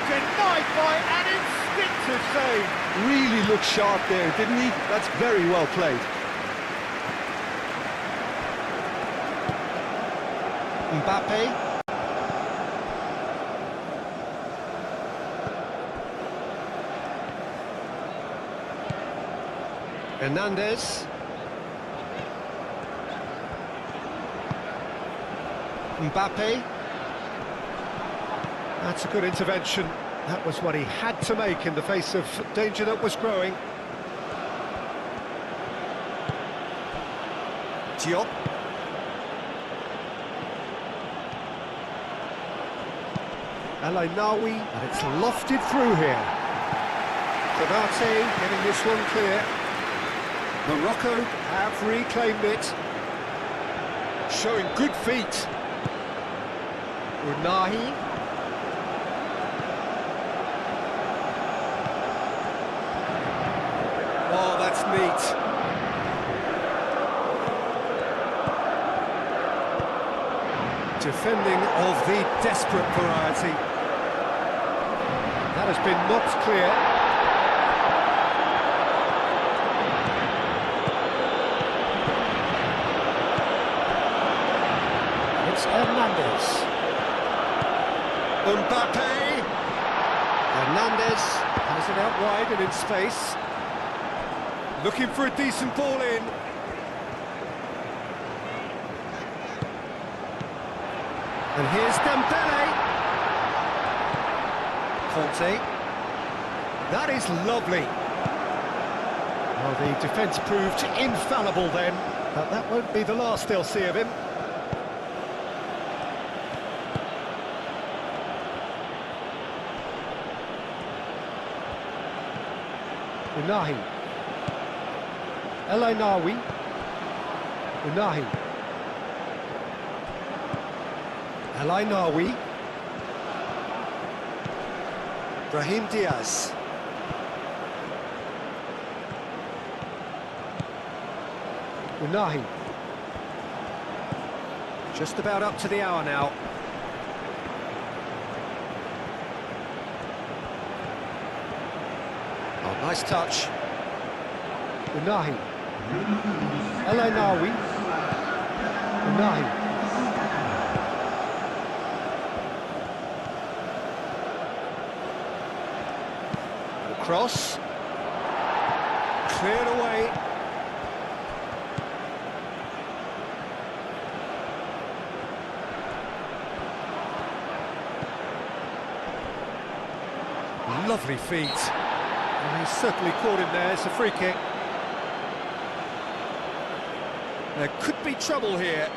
Denied by an instinctive save. Really looked sharp there, didn't he? That's very well played. Mbappe. Hernandez. Mbappe. That's a good intervention. That was what he had to make in the face of danger that was growing. Diop. El Nawi, and it's lofted through here. Konate getting this one clear. Morocco have reclaimed it. Showing good feet. Unahi. Oh, that's neat. Defending of the desperate variety. That has been knocked clear. It's Hernandez. Mbappe. Hernandez has it out wide and in space. Looking for a decent ball in. And here's Dembele. Conte. That is lovely. Well, the defence proved infallible then, but that won't be the last they'll see of him. Unahi. El Nawi. Unahi. El Nawi. Brahim Diaz. Unahi. Just about up to the hour now. Oh, nice touch. Unahi. El Nawi. Unahi. Cross. Cleared away. Lovely feet. And he's certainly caught him there. It's a free kick. There could be trouble here,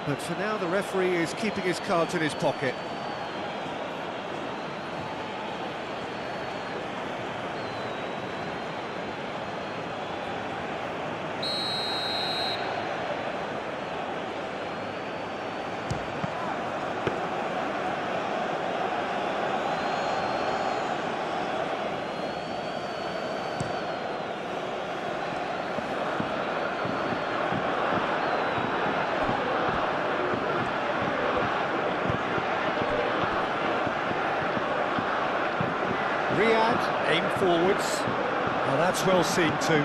but for now the referee is keeping his cards in his pocket. Riyad, aim forwards. Now that's well seen too.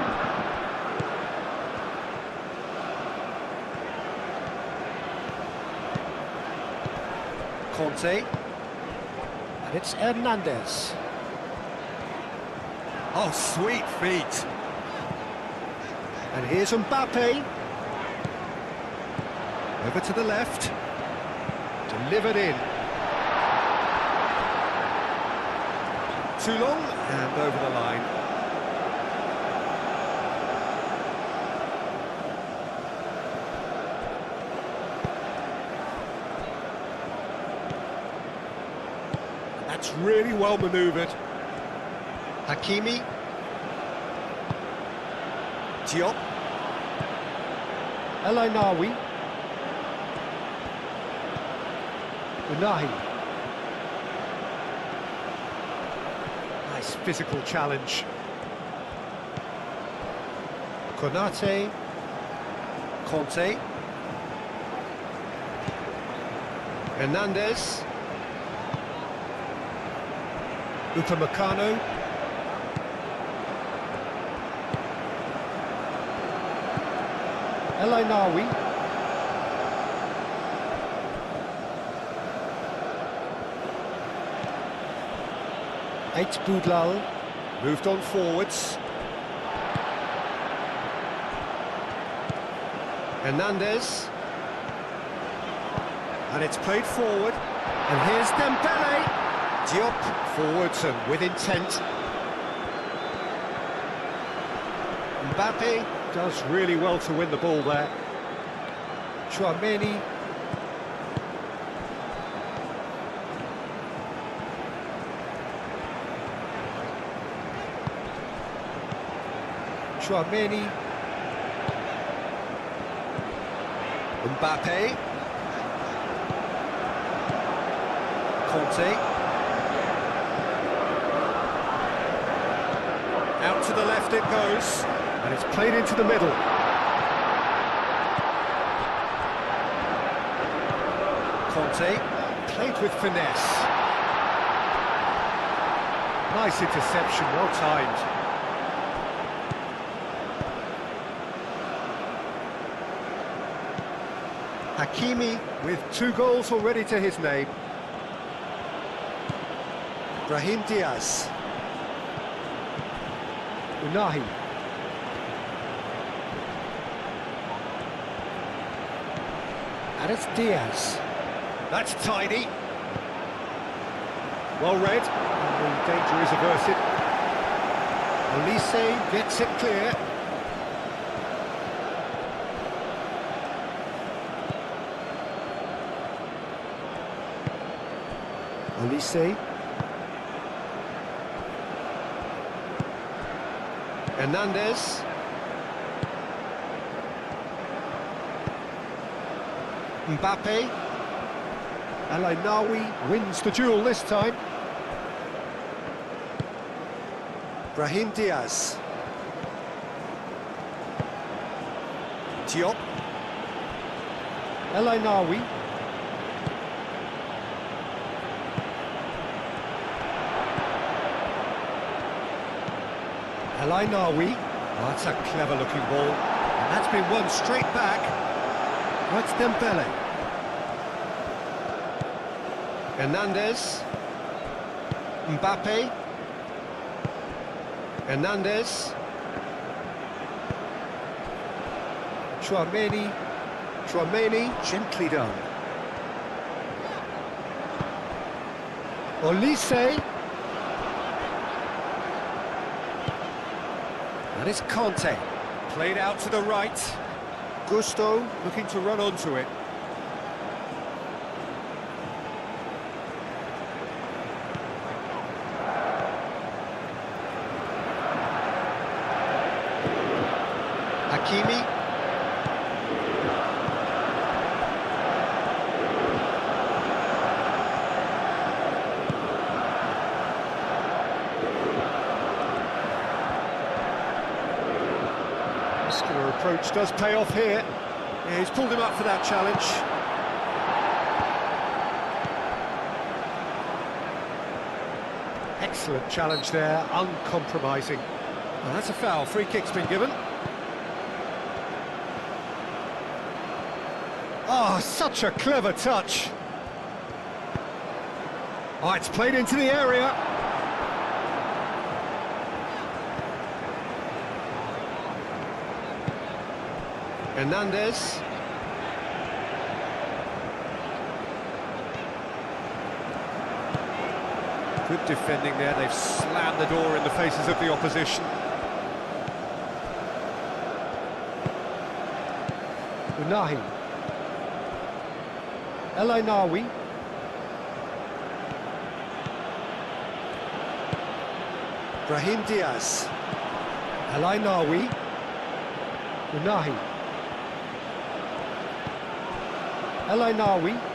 Conte. And it's Hernandez. Oh, sweet feet. And here's Mbappe. Over to the left. Delivered in. Too long, and over the line. That's really well manoeuvred. Hakimi. Diop. El Ainaoui. Unahi. Nice physical challenge. Konate. Conte. Hernandez. Upamecano. El Ainaoui. Eight Boudlal. Moved on forwards. Hernandez. And it's played forward. And here's Dembele. Diop forwards and with intent. Mbappe. Does really well to win the ball there. Chouameni. Chouameni. Mbappe. Conte. Out to the left it goes. And it's played into the middle. Conte. Played with finesse. Nice interception, well timed. Hakimi. With 2 goals already to his name. Brahim Diaz. Unahi. And it's Diaz. That's tidy. Well read. And the danger is averted. Olise Gets it clear. Olise. Hernandez. Mbappe. El Ainaoui wins the duel this time. Brahim Diaz. Diop. El Ainaoui. El Ainaoui. Oh, that's a clever looking ball. And that's been won straight back. That's Dembele. Hernandez. Mbappe. Hernandez. Chouameni. Gently done. Olise. And it's Conte. Played out to the right. Gusto looking to run onto it. Hakimi. Muscular approach does pay off here. Yeah, he's pulled him up for that challenge. Excellent challenge there, uncompromising. Well, that's a foul. Free kick's been given. Oh, such a clever touch. Oh, it's played into the area. Hernandez. Good defending there. They've slammed the door in the faces of the opposition. Unahi. El Ainawi. Brahim Diaz. El Ainawi. Unahi. El Ainawi.